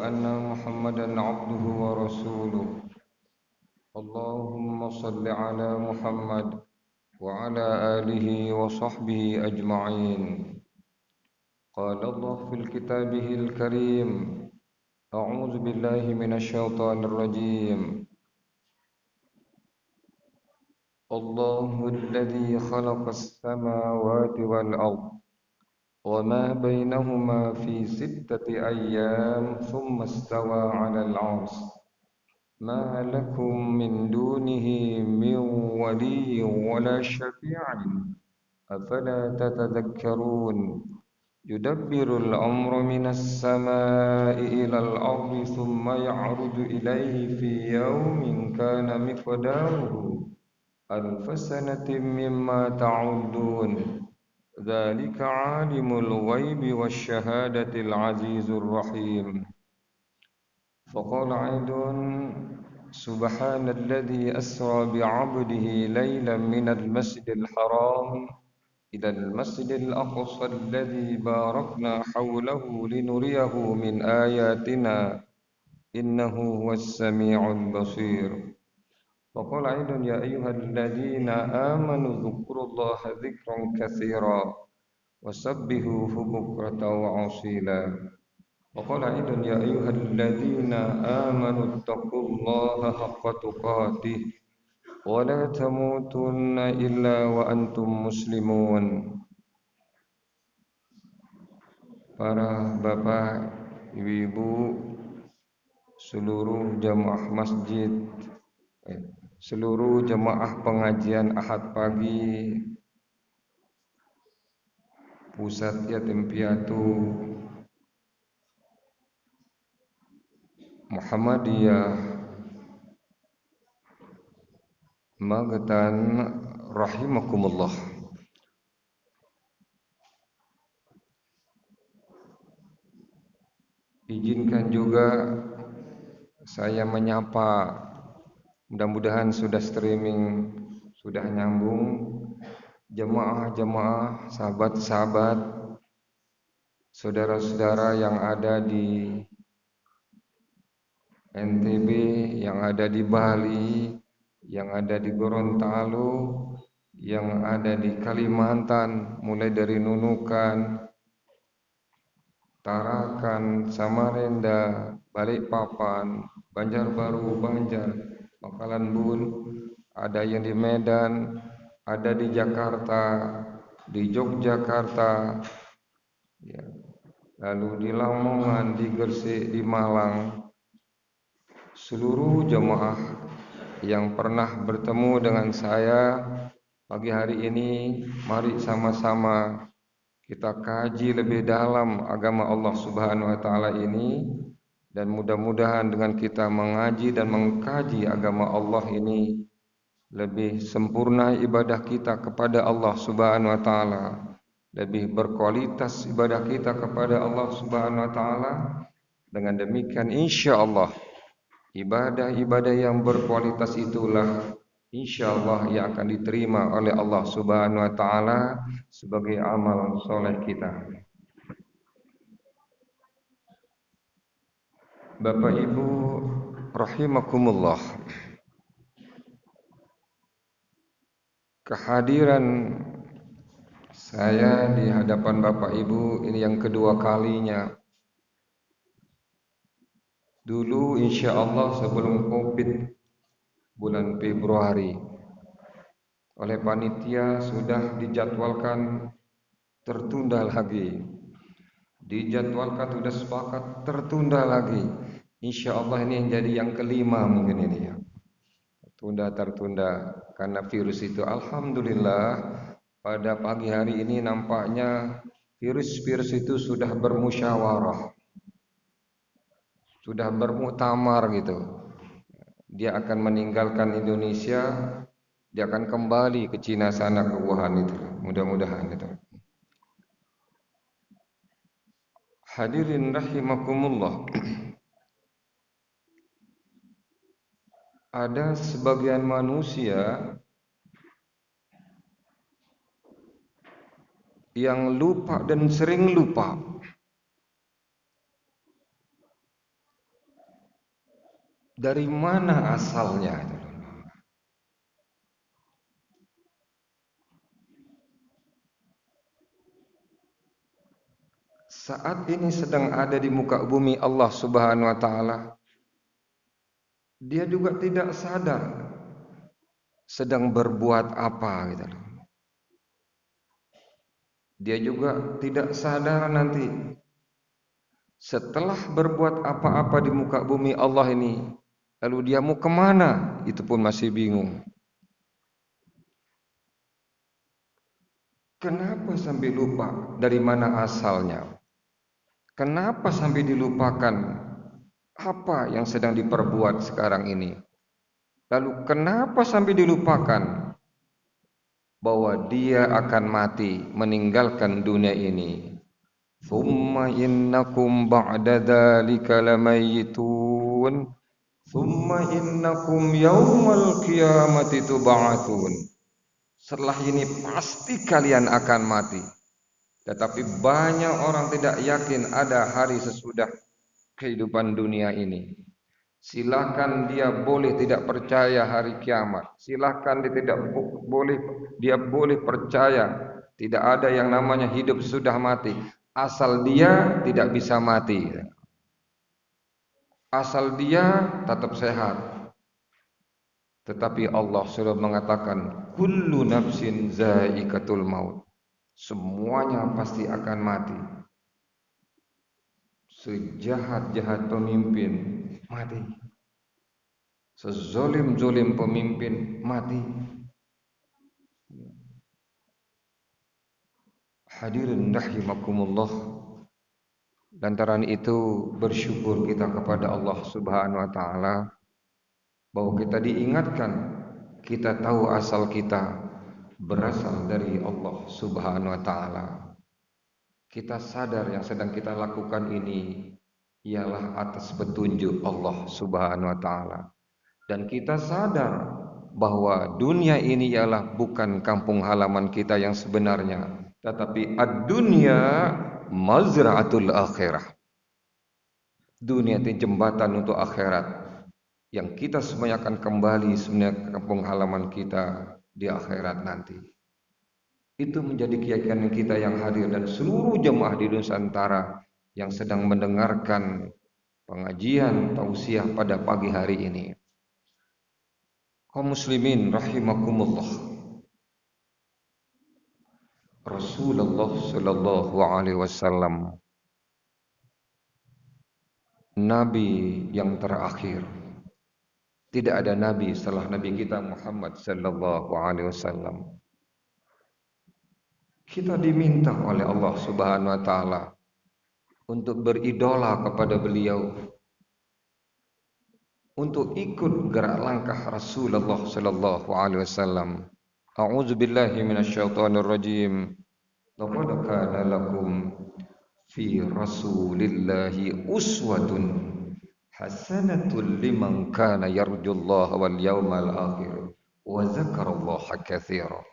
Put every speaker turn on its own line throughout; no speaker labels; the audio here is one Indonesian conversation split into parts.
أن محمدا عبده ورسوله. اللهم صل على محمد وعلى آله وصحبه أجمعين. قال الله في كتابه الكريم: أعوذ بالله من الشيطان الرجيم. الله الذي خلق السماوات والأرض وما بينهما في 6 أيام ثم استوى على العرش ما لكم من دونه من ولي ولا شفيع أفلا تتذكرون يدبر الأمر من السماء إلى الأرض ثم يعرج إليه في يوم كان مقداره 1000 سنة مما تعدون ذلك عالم الغيب والشهادة العزيز الرحيم. فقال أيضا: سبحان الذي أسرى بعبده ليلا من المسجد الحرام إلى المسجد الأقصى الذي باركنا حوله لنريه من آياتنا إنه هو السميع البصير. وقال أيضا: يا أيها الذين آمنوا اذكروا الله ذكرا كثيرا وسبحوه بكرة وأصيلا. وقال أيضا: يا أيها الذين آمنوا اتقوا الله حق تقاته ولا تموتن إلا وأنتم مسلمون. Para bapak, ibu-ibu, seluruh jamaah masjid, seluruh jemaah pengajian Ahad pagi Pusat Yatim Piatu Muhammadiyah Magetan rahimakumullah. Izinkan juga saya menyapa, mudah-mudahan sudah streaming, sudah nyambung, jemaah-jemaah, sahabat-sahabat, saudara-saudara yang ada di NTB, yang ada di Bali, yang ada di Gorontalo, yang ada di Kalimantan, mulai dari Nunukan, Tarakan, Samarinda, Balikpapan, Banjarbaru, Banjar, Bangkalan Bun, ada yang di Medan, ada di Jakarta, di Yogyakarta, ya, lalu di Lamongan, di Gresik, di Malang. Seluruh jemaah yang pernah bertemu dengan saya pagi hari ini, mari sama-sama kita kaji lebih dalam agama Allah Subhanahu wa taala ini, dan mudah-mudahan dengan kita mengaji dan mengkaji agama Allah ini lebih sempurna ibadah kita kepada Allah Subhanahu wa taala, lebih berkualitas ibadah kita kepada Allah Subhanahu wa taala. Dengan demikian insyaallah ibadah-ibadah yang berkualitas itulah insyaallah yang akan diterima oleh Allah Subhanahu wa taala sebagai amal soleh kita. Bapak Ibu rahimakumullah, kehadiran saya di hadapan Bapak Ibu ini yang kedua kalinya. Dulu insyaallah sebelum Covid bulan Februari oleh panitia sudah dijadwalkan tertunda lagi. Dijadwalkan sudah sepakat tertunda lagi. Insyaallah ini yang jadi yang kelima mungkin ini ya. Tertunda karena virus itu. Alhamdulillah pada pagi hari ini nampaknya virus-virus itu sudah bermusyawarah. Sudah bermuktamar gitu. Dia akan meninggalkan Indonesia, dia akan kembali ke Cina sana, ke Wuhan itu. Mudah-mudahan itu. Hadirin rahimakumullah. Ada sebagian manusia yang lupa dan sering lupa Dari mana asalnya? Saat ini sedang ada di muka bumi Allah Subhanahu wa taala, dia juga tidak sadar sedang berbuat apa gitu loh. Dia juga tidak sadar nanti setelah berbuat apa-apa di muka bumi Allah ini, lalu dia mau kemana? Itu pun masih bingung. Kenapa sampai lupa dari mana asalnya? Kenapa sampai dilupakan apa yang sedang diperbuat sekarang ini? Lalu kenapa sampai dilupakan bahwa dia akan mati meninggalkan dunia ini? Thumma innakum ba'da dzalika lamayitun. Thumma innakum yaumal qiyamati tub'atsun. Setelah ini pasti kalian akan mati. Tetapi banyak orang tidak yakin ada hari sesudah kehidupan dunia ini. Silakan dia boleh tidak percaya hari kiamat. Silakan dia tidak boleh percaya tidak ada yang namanya hidup sudah mati. Asal dia tidak bisa mati. Asal dia tetap sehat. Tetapi Allah sudah mengatakan kullu nafsin za'iqatul maut. Semuanya pasti akan mati. Sejahat-jahat pemimpin mati. Sezolim-zolim pemimpin mati. Hadirin rahimakumullah. Lantaran itu bersyukur kita kepada Allah Subhanahu wa taala bahwa kita diingatkan, kita tahu asal kita berasal dari Allah Subhanahu wa taala. Kita sadar yang sedang kita lakukan ini ialah atas petunjuk Allah Subhanahu wa taala. Dan kita sadar bahwa dunia ini ialah bukan kampung halaman kita yang sebenarnya, tetapi ad-dunya mazra'atul akhirah. Dunia itu jembatan untuk akhirat. Yang kita semuanya akan kembali sebenarnya ke kampung halaman kita di akhirat nanti. Itu menjadi keyakinan kita yang hadir dan seluruh jemaah di Nusantara yang sedang mendengarkan pengajian tausiah pada pagi hari ini. Kaum muslimin rahimakumullah. Rasulullah sallallahu alaihi wasallam nabi yang terakhir. Tidak ada nabi setelah nabi kita Muhammad sallallahu alaihi wasallam. Kita diminta oleh Allah Subhanahu wa taala untuk beridola kepada beliau, untuk ikut gerak langkah Rasulullah sallallahu alaihi wasallam. A'udzu billahi minasyaitonir rajim. Laqad kana lakum fi Rasulillahi uswatun hasanatun liman kana yarjullaha wal yawmal akhir wa dzakarallaha katsiran.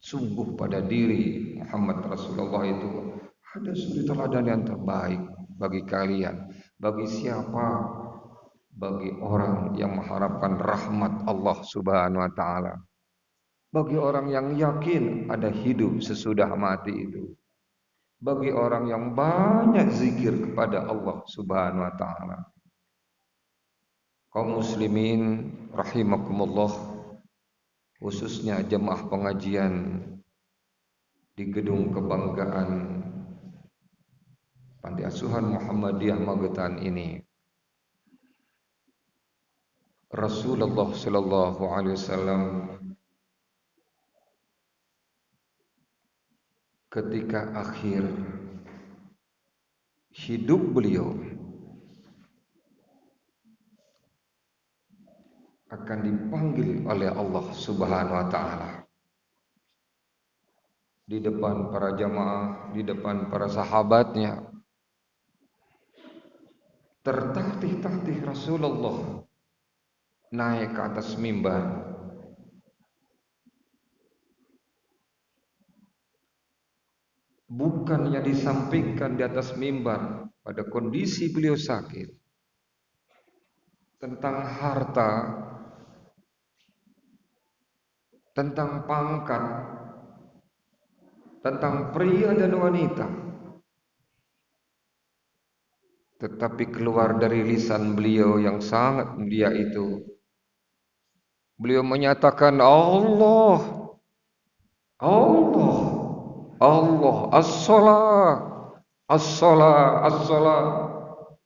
Sungguh pada diri Muhammad Rasulullah itu ada suri teladan yang terbaik bagi kalian. Bagi siapa? Bagi orang yang mengharapkan rahmat Allah Subhanahu wa taala. Bagi orang yang yakin ada hidup sesudah mati itu. Bagi orang yang banyak zikir kepada Allah Subhanahu wa taala. Kaum muslimin rahimakumullah, khususnya jemaah pengajian di gedung kebanggaan Panti Asuhan Muhammadiyah Magetan ini. Rasulullah sallallahu alaihi wasallam ketika akhir hidup beliau akan dipanggil oleh Allah Subhanahu wa taala di depan para jamaah, di depan para sahabatnya. Tertatih-tatih Rasulullah naik ke atas mimbar. Bukannya disampaikan di atas mimbar pada kondisi beliau sakit. tentang harta, tentang pangkat, tentang pria dan wanita. Tetapi keluar dari lisan beliau yang sangat mulia itu, beliau menyatakan Allah, Allah, Allah, as-salah, as-salah, as-salah,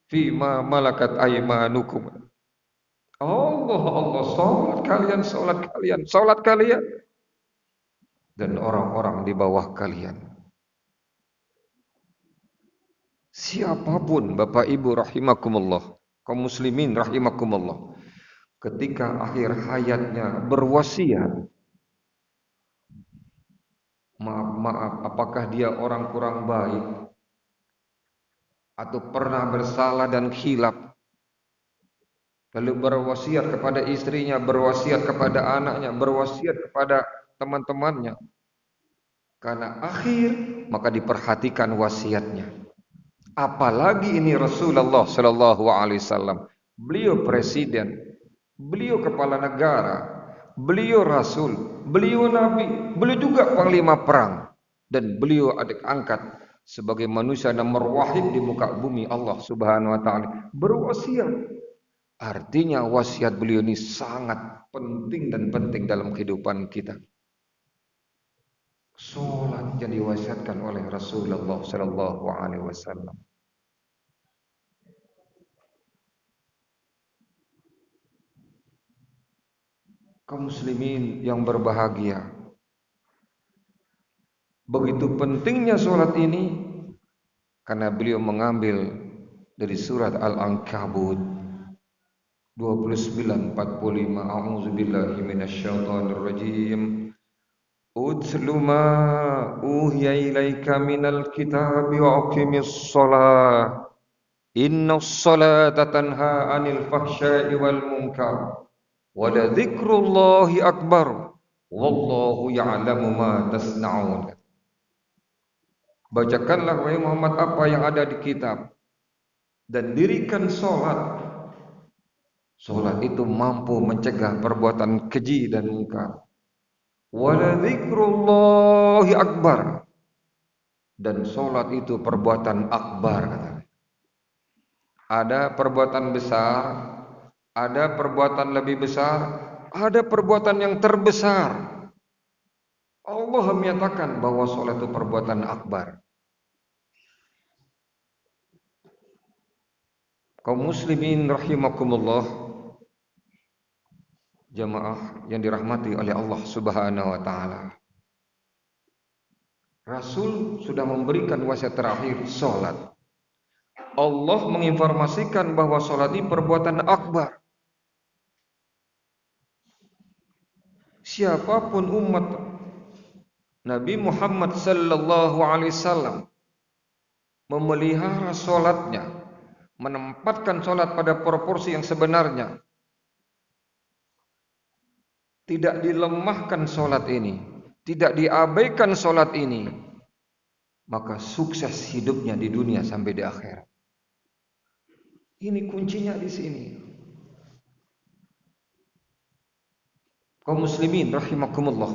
fima malakat aymanukum. Allah, Allah, salat kalian, salat kalian, salat kalian, dan orang-orang di bawah kalian. Siapapun Bapak Ibu rahimakumullah, kaum muslimin rahimakumullah, ketika akhir hayatnya berwasiat, maaf, apakah dia orang kurang baik atau pernah bersalah dan khilaf, lalu berwasiat kepada istrinya, berwasiat kepada anaknya, berwasiat kepada teman-temannya, karena akhir, maka diperhatikan wasiatnya. Apalagi ini Rasulullah sallallahu alaihi wasallam. Beliau presiden, beliau kepala negara, beliau rasul, beliau nabi, beliau juga panglima perang, dan beliau adik angkat sebagai manusia nomor wahid di muka bumi Allah Subhanahu wa taala. Berwasiat. Artinya wasiat beliau ini sangat penting dan penting dalam kehidupan kita. Salat yang diwasiatkan oleh Rasulullah sallallahu alaihi wasallam. Kaum muslimin yang berbahagia, begitu pentingnya salat ini karena beliau mengambil dari surat Al-Ankabut 29:45. A'udzubillahi minasyaitonir rajim. Utlu ma uhiya ilaika minal kitabi wa aqimis shalah. Innas salata tanha 'anil fahsya'i wal munkar. Wa la dzikrullahi akbar. Wallahu ya'lamu ma tasna'un. Bacakanlah wahai Muhammad apa yang ada di kitab dan dirikan salat. Salat itu mampu mencegah perbuatan keji dan mungkar. Wa la dzikrullahi akbar. Dan salat itu perbuatan akbar, katanya. Ada perbuatan besar, ada perbuatan lebih besar, ada perbuatan yang terbesar. Allah menyatakan bahwa salat itu perbuatan akbar. Kaum muslimin rahimakumullah, jamaah yang dirahmati oleh Allah Subhanahu wa taala. Rasul sudah memberikan wasiat terakhir salat. Allah menginformasikan bahwa salat ini perbuatan akbar. Siapapun umat Nabi Muhammad sallallahu alaihi wasallam memelihara salatnya, menempatkan salat pada proporsi yang sebenarnya, tidak dilemahkan salat ini, tidak diabaikan salat ini, maka sukses hidupnya di dunia sampai di akhirat. Ini kuncinya di sini. Kaum muslimin rahimakumullah,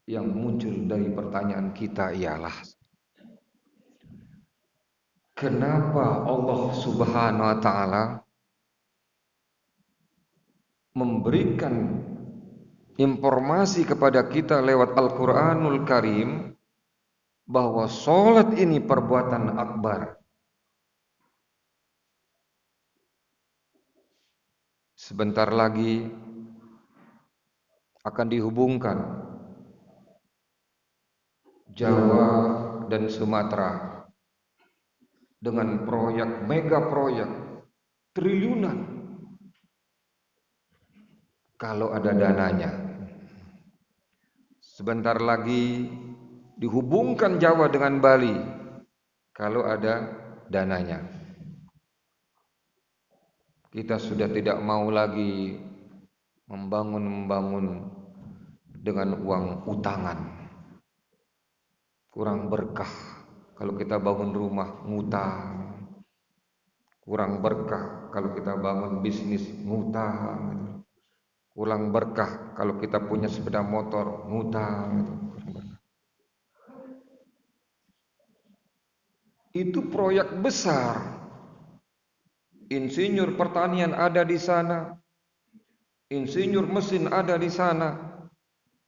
yang muncul dari pertanyaan kita ialah, kenapa Allah Subhanahu wa taala memberikan informasi kepada kita lewat Al-Qur'anul Karim bahwa salat ini perbuatan akbar. Sebentar lagi akan dihubungkan Jawa dan Sumatera dengan proyek, mega proyek triliunan kalau ada dananya. Sebentar lagi dihubungkan Jawa dengan Bali kalau ada dananya. Kita sudah tidak mau lagi membangun dengan uang utangan, kurang berkah. kalau kita bangun rumah ngutang, kurang berkah kalau kita bangun bisnis ngutang, kurang berkah kalau kita punya sepeda motor ngutang. Itu proyek besar. Insinyur pertanian ada di sana, insinyur mesin ada di sana,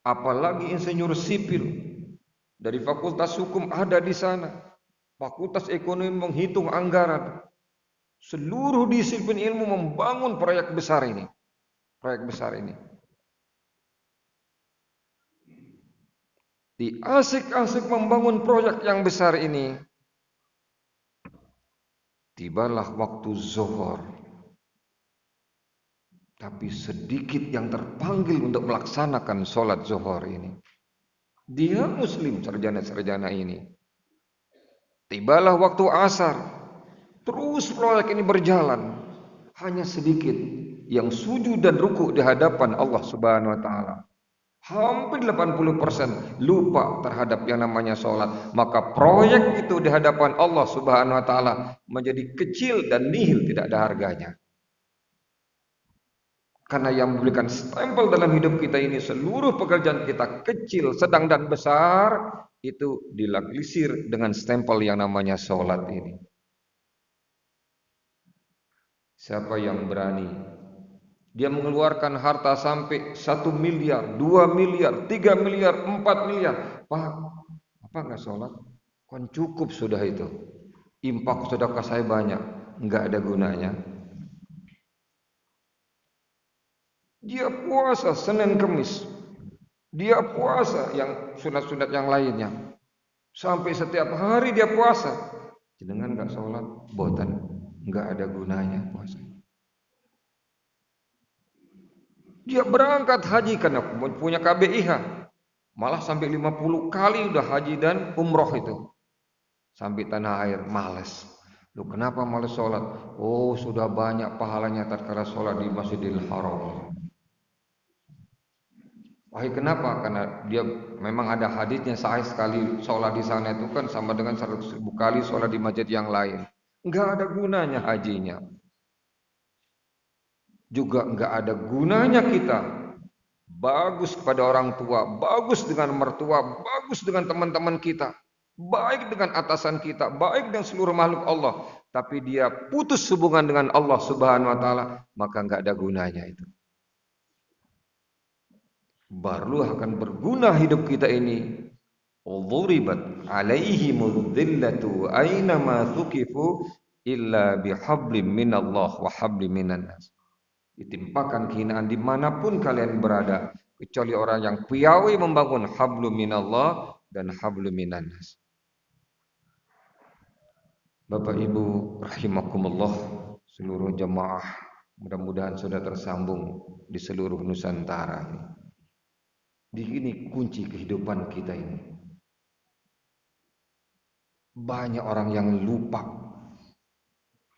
apalagi insinyur sipil dari fakultas hukum ada di sana, fakultas ekonomi menghitung anggaran. Seluruh disiplin ilmu membangun proyek besar ini. Proyek besar ini. Di asik-asik membangun proyek yang besar ini, tibalah waktu zuhur. Tapi sedikit yang terpanggil untuk melaksanakan sholat zuhur ini. Dia muslim sarjana-sarjana ini. Tibalah waktu asar. Terus proyek ini berjalan. Hanya sedikit yang sujud dan ruku di hadapan Allah Subhanahu wa taala. Hampir 80% lupa terhadap yang namanya sholat. Maka proyek itu di hadapan Allah Subhanahu wa taala menjadi kecil dan nihil, tidak ada harganya. Karena yang memberikan stempel dalam hidup kita ini, seluruh pekerjaan kita kecil, sedang dan besar, itu dilapisir dengan stempel yang namanya sholat ini. Siapa yang berani? Dia mengeluarkan harta sampai 1 miliar, 2 miliar, 3 miliar, 4 miliar. Pak, apa enggak sholat? Kan cukup sudah itu. Impak sedekah saya banyak, enggak ada gunanya. Dia puasa Senin Kemis. Dia puasa yang sunat-sunat yang lainnya. Sampai setiap hari dia puasa. Jenengan enggak sholat, boten, enggak ada gunanya puasa. Dia berangkat haji karena punya KBIH. Malah sampai 50 kali udah haji dan umroh itu. Sampai tanah air, males. Lu kenapa males sholat? Oh, sudah banyak pahalanya tatkala sholat di Masjidil Haram. Wahai kenapa? Karena dia memang ada hadisnya, sahih sekali sholat di sana itu kan sama dengan 100.000 kali sholat di masjid yang lain. Enggak ada gunanya hajinya. Juga enggak ada gunanya kita bagus kepada orang tua, bagus dengan mertua, bagus dengan teman-teman kita, baik dengan atasan kita, baik dengan seluruh makhluk Allah, tapi dia putus hubungan dengan Allah Subhanahu wa taala, maka enggak ada gunanya itu. Baru akan berguna hidup kita ini. Dhuribat alaihimul dhillatu aina ma thuqifu illa bihablim minallah wa hablim minan nas. Ditimpakan kehinaan dimanapun kalian berada, kecuali orang yang piawai membangun hablum minallah dan hablum minan nas. Bapak Ibu rahimakumullah, seluruh jemaah, mudah-mudahan sudah tersambung di seluruh Nusantara ini. Di sini kunci kehidupan kita ini. Banyak orang yang lupa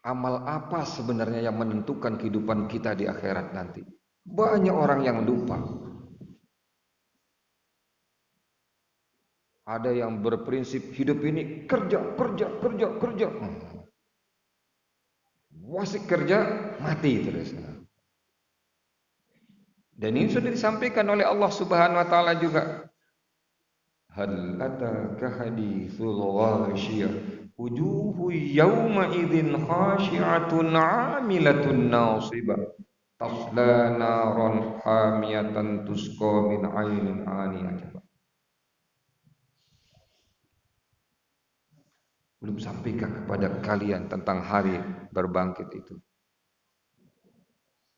amal apa sebenarnya yang menentukan kehidupan kita di akhirat nanti. Banyak orang yang lupa. Ada yang berprinsip hidup ini kerja. Wasik kerja, mati terus. Dan ini sudah disampaikan oleh Allah Subhanahu wa taala juga. Hal ataka hadithul ghashiyah wujuhu yawma idzin khashi'atun 'amilatun nasibah tasla naran hamiyatan tusqa min 'ainin 'aniyah. Belum sampaikan kepada kalian tentang hari berbangkit itu.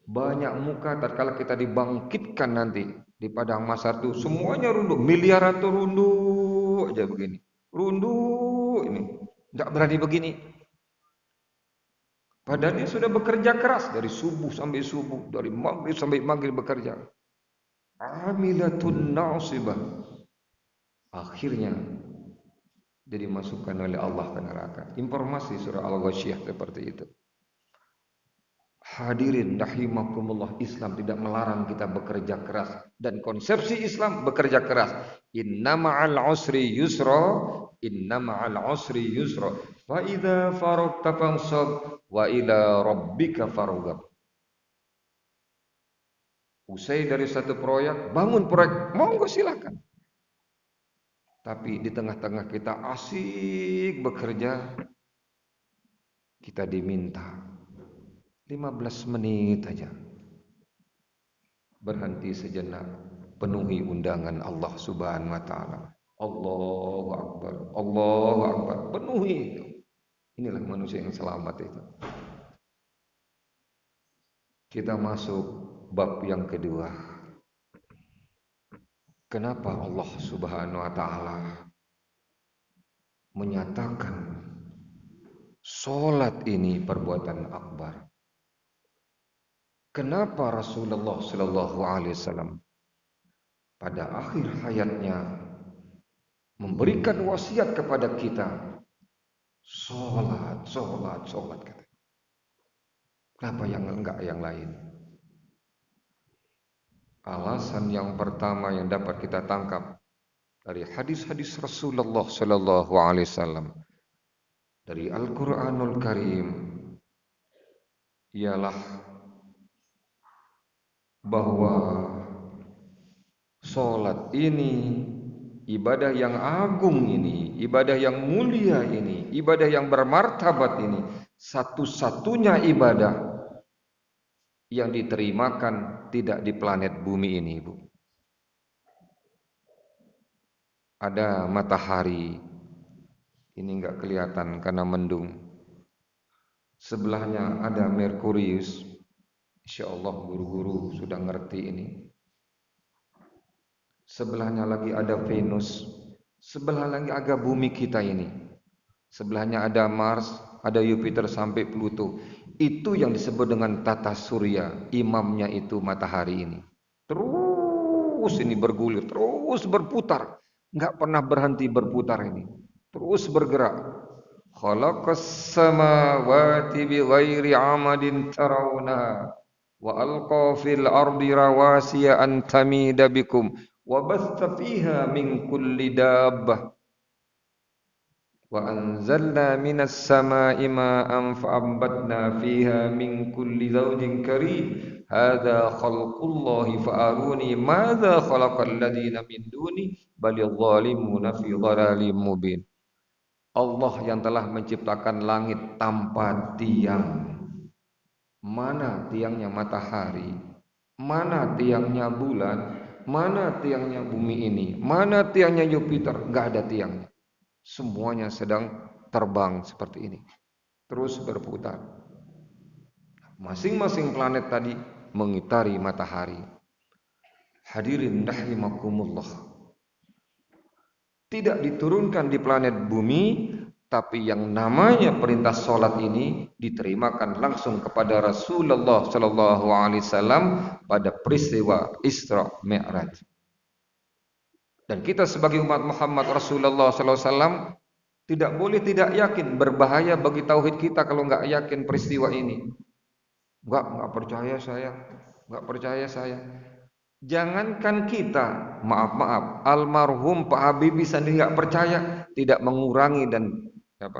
Banyak muka tatkala kita dibangkitkan nanti di padang mahsyar itu semuanya runduh, miliaran tuh runduh aja begini. Runduh ini, enggak berani begini. Padahal dia sudah bekerja keras dari subuh sampai subuh, dari maghrib sampai maghrib bekerja. Amilatun nasibah. Akhirnya jadi masukkan oleh Allah ke neraka. Informasi surah Al-Ghasyiyah seperti itu. Hadirin rahimakumullah, Islam tidak melarang kita bekerja keras, dan konsepsi Islam bekerja keras. Inna ma'al usri yusra, Inna ma'al usri yusra. Fa idza faragta fansab wa ila rabbika farghab. Usai dari satu proyek, bangun proyek, monggo silakan. Tapi di tengah-tengah kita asik bekerja, kita diminta 15 menit aja. Berhenti sejenak, penuhi undangan Allah Subhanahu wa taala. Allahu akbar, Allahu akbar, penuhi itu. Inilah manusia yang selamat itu. Kita masuk bab yang kedua. Kenapa Allah Subhanahu wa taala menyatakan salat ini perbuatan akbar? Kenapa Rasulullah sallallahu alaihi wasallam pada akhir hayatnya memberikan wasiat kepada kita salat, salat, salat kata. Kenapa yang enggak yang lain? Alasan yang pertama yang dapat kita tangkap dari hadis-hadis Rasulullah sallallahu alaihi wasallam dari Al-Qur'anul Karim ialah bahwa salat ini, ibadah yang agung ini, ibadah yang mulia ini, ibadah yang bermartabat ini, satu-satunya ibadah yang diterimakan tidak di planet bumi ini, Bu. Ada matahari, ini enggak kelihatan karena mendung. Sebelahnya ada Merkurius. Insyaallah guru-guru sudah ngerti ini. Sebelahnya lagi ada Venus. Sebelah lagi ada bumi kita ini. Sebelahnya ada Mars, ada Jupiter sampai Pluto. Itu yang disebut dengan tata surya. Imamnya itu matahari ini. Terus ini bergulir, terus berputar. Enggak pernah berhenti berputar ini. Terus bergerak. Khalaqas samawati bighairi 'amadin tarawna wa alqa fil ardi rawasiya an tamida bikum wa basta fiha min kulli dabbah wa anzalna minas samaa'i ma'an fa'ambatna fiha min kulli zawjin karim hadza khalqullahi fa'aruni madza khalaqal ladzina min duni balil zalimuna fi dhalalin mubin. Allah yang telah menciptakan langit tanpa tiang. Mana tiangnya matahari? Mana tiangnya bulan? Mana tiangnya bumi ini? Mana tiangnya Jupiter? Enggak ada tiangnya. Semuanya sedang terbang seperti ini. Terus berputar. Masing-masing planet tadi mengitari matahari. Hadirin rahimakumullah. Tidak diturunkan di planet bumi, tapi yang namanya perintah salat ini diterimakan langsung kepada Rasulullah sallallahu alaihi wasallam pada peristiwa Isra Mi'raj. Dan kita sebagai umat Muhammad Rasulullah sallallahu alaihi wasallam tidak boleh tidak yakin, berbahaya bagi tauhid kita kalau enggak yakin peristiwa ini. Enggak percaya saya, enggak percaya saya. Jangankan kita, maaf, almarhum Pak Habibie sendiri nggak percaya, tidak mengurangi dan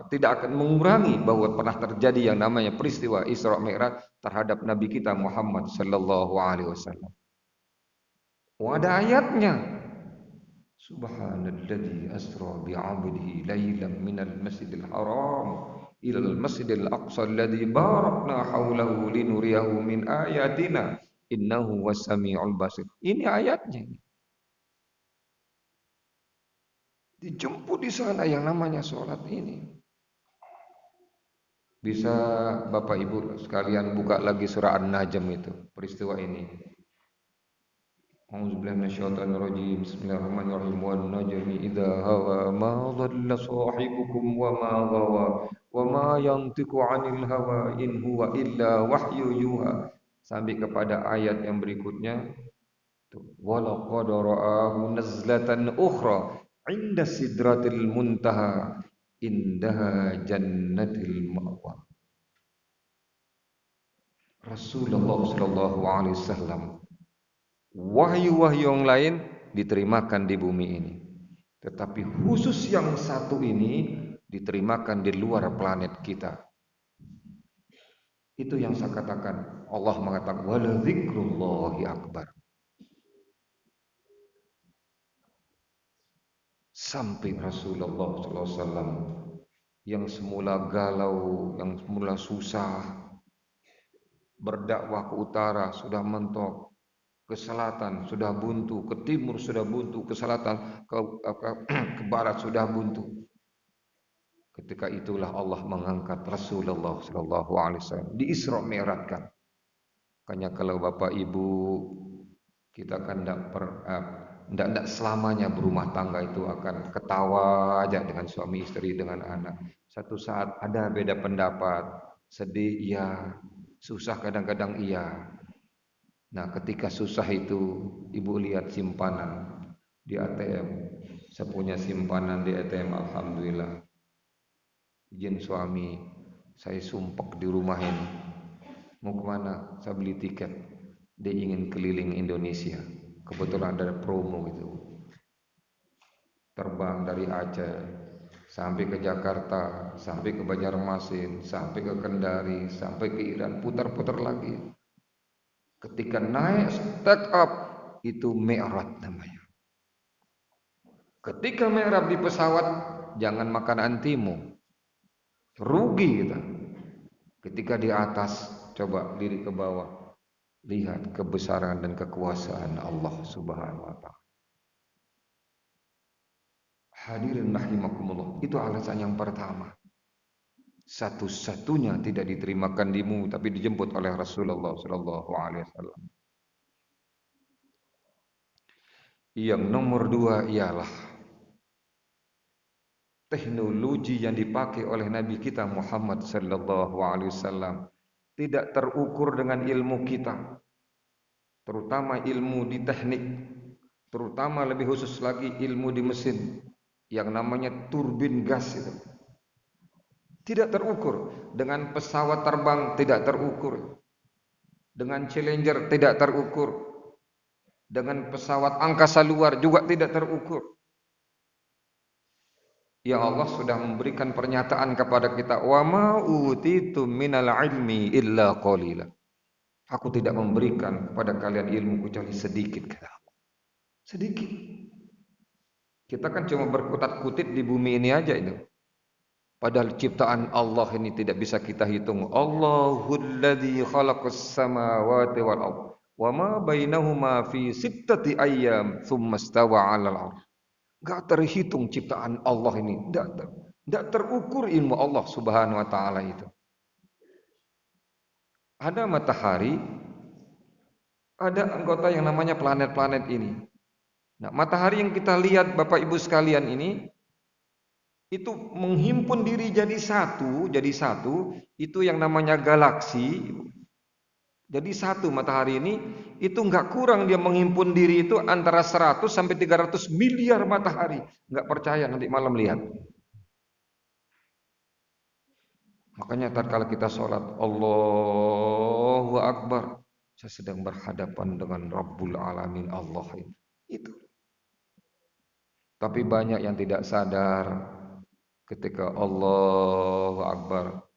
tidak akan mengurangi bahwa pernah terjadi yang namanya peristiwa Isra Mi'raj terhadap Nabi kita Muhammad sallallahu alaihi wasallam. Ada ayatnya. Subhanalladzi asra bi'abdihi lailan minal masjidil haram ilal masjidil aqsa alladzi barakna haulahu linuriyahu min ayatina. Innahu was-sami'ul basir. Ini ayatnya. Dijemput di sana yang namanya salat ini. Bisa Bapak Ibu sekalian buka lagi surah An-Najm itu, peristiwa ini. A'udzubillahi minasyaitonir rajim. Bismillahirrahmanirrahim. Wan najmi idza hawa ma dhalla sahibukum wa ma ghawa wa ma yantiqu 'anil hawa in huwa illa wahyu yuha. Sampai kepada ayat yang berikutnya, walaqad ra'ahu nazlatan ukhra 'inda sidratil muntaha indaha jannatil ma'wa. Rasulullah sallallahu alaihi wasallam wahyu-wahyu yang lain diterimakan di bumi ini, Tetapi khusus yang satu ini diterimakan di luar planet kita. Itu yang saya katakan. Allah mengatakan wala dzikrullahi akbar. Sampai Rasulullah SAW yang semula galau, yang semula susah, berdakwah ke utara sudah mentok, ke selatan sudah buntu, ke timur sudah buntu, ke selatan, ke barat sudah buntu. Ketika itulah Allah mengangkat Rasulullah SAW di Isra Mi'rajkan. Makanya kalau Bapak Ibu kita kan tidak selamanya berumah tangga itu akan ketawa aja dengan suami istri dengan anak. Satu saat ada beda pendapat, sedih iya, susah kadang-kadang iya. Nah, ketika susah itu ibu lihat simpanan di ATM. Saya punya simpanan di ATM, alhamdulillah. Izin suami, saya sumpek di rumah ini. Mau kemana? Saya beli tiket. Dia ingin keliling Indonesia. Kebetulan ada promo gitu. Terbang dari Aceh sampai ke Jakarta, sampai ke Banjarmasin, sampai ke Kendari, sampai ke Iran, putar-putar lagi. Ketika naik start up itu Mi'raj namanya. Ketika Mi'raj di pesawat jangan makan antimu. Rugi kita. Ketika di atas coba diri ke bawah. Lihat kebesaran dan kekuasaan Allah Subhanahu wa taala. Hadirin rahimakumullah. Itu alasan yang pertama. Satu-satunya tidak diterimakan dimu tapi dijemput oleh Rasulullah sallallahu alaihi wasallam. Yang nomor dua ialah teknologi yang dipakai oleh Nabi kita Muhammad sallallahu alaihi wasallam tidak terukur dengan ilmu kita, terutama ilmu di teknik, terutama lebih khusus lagi ilmu di mesin yang namanya turbin gas itu. Tidak terukur dengan pesawat terbang, tidak terukur dengan Challenger, tidak terukur dengan pesawat angkasa luar juga tidak terukur. Ya Allah sudah memberikan pernyataan kepada kita, wa ma utitum minal ilmi illa qalila. Aku tidak memberikan kepada kalian ilmu kecuali sedikit, kata Allah. Sedikit. Kita kan cuma berkutat-kutit di bumi ini aja itu. Padahal ciptaan Allah ini tidak bisa kita hitung. Allahul ladzi khalaqas samawati wal ardh wa ma bainahuma fi sittati ayyam tsumma stawa 'alal 'arsy. Enggak terhitung ciptaan Allah ini, enggak terukur ilmu Allah Subhanahu wa taala itu. Ada matahari, ada anggota yang namanya planet-planet ini. Nah, matahari yang kita lihat Bapak Ibu sekalian ini itu menghimpun diri jadi satu, itu yang namanya galaksi. Jadi satu matahari ini itu enggak kurang dia menghimpun diri itu antara 100 sampai 300 miliar matahari. Enggak percaya nanti malam lihat. Makanya tatkala kita sholat Allahu Akbar, saya sedang berhadapan dengan Rabbul Alamin Allah itu. Tapi banyak yang tidak sadar ketika Allahu Akbar.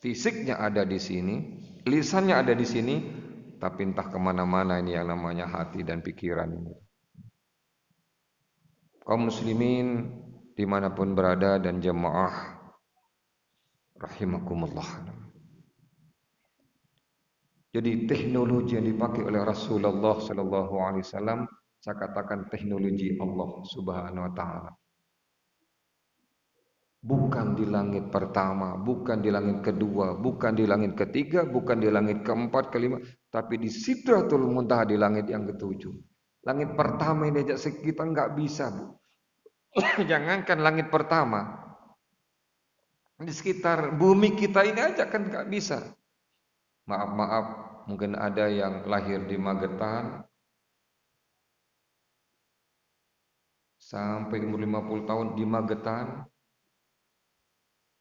Fisiknya ada di sini, lisannya ada di sini, tapi entah kemana-mana ini yang namanya hati dan pikiran ini. Kaum muslimin dimanapun berada dan jemaah rahimakumullah. Jadi teknologi yang dipakai oleh Rasulullah sallallahu alaihi wasallam saya katakan teknologi Allah Subhanahu wa taala. Bukan di langit pertama, bukan di langit kedua, bukan di langit ketiga, bukan di langit keempat, kelima, tapi di Sidratul Muntaha di langit yang ketujuh. Langit pertama ini aja kita enggak bisa, Bu. Jangankan langit pertama. Di sekitar bumi kita ini aja kan enggak bisa. Maaf, mungkin ada yang lahir di Magetan sampai umur 50 tahun di Magetan.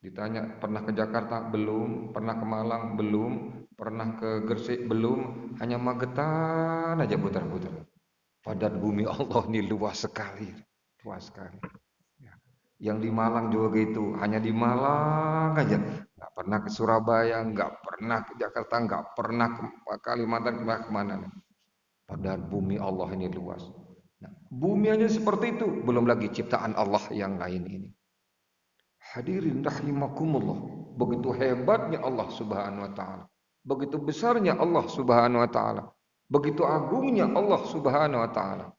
Ditanya pernah ke Jakarta? Belum. Pernah ke Malang? Belum. Pernah ke Gresik? Belum. Hanya Magetan aja putar-putar. Padat bumi Allah ini luas sekali. Luas sekali. Ya. Yang di Malang juga gitu. Hanya di Malang aja. Nggak pernah ke Surabaya, nggak pernah ke Jakarta, nggak pernah ke Kalimantan, kemana. Padahal bumi Allah ini luas. Nah, bumi aja seperti itu. Belum lagi ciptaan Allah yang lain ini. Hadirin rahimakumullah. Begitu hebatnya Allah subhanahu wa ta'ala. Begitu besarnya Allah subhanahu wa ta'ala. Begitu agungnya Allah subhanahu wa ta'ala.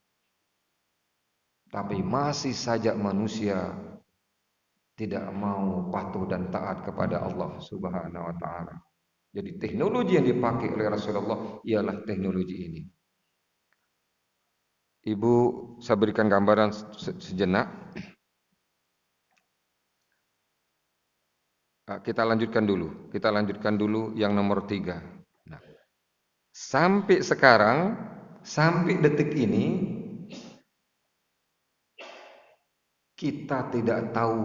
Tapi masih saja manusia tidak mau patuh dan taat kepada Allah subhanahu wa ta'ala. Jadi teknologi yang dipakai oleh Rasulullah ialah teknologi ini. Ibu, saya berikan gambaran sejenak. Kita lanjutkan dulu. Kita lanjutkan dulu yang nomor 3. Nah, sampai sekarang, sampai detik ini, kita tidak tahu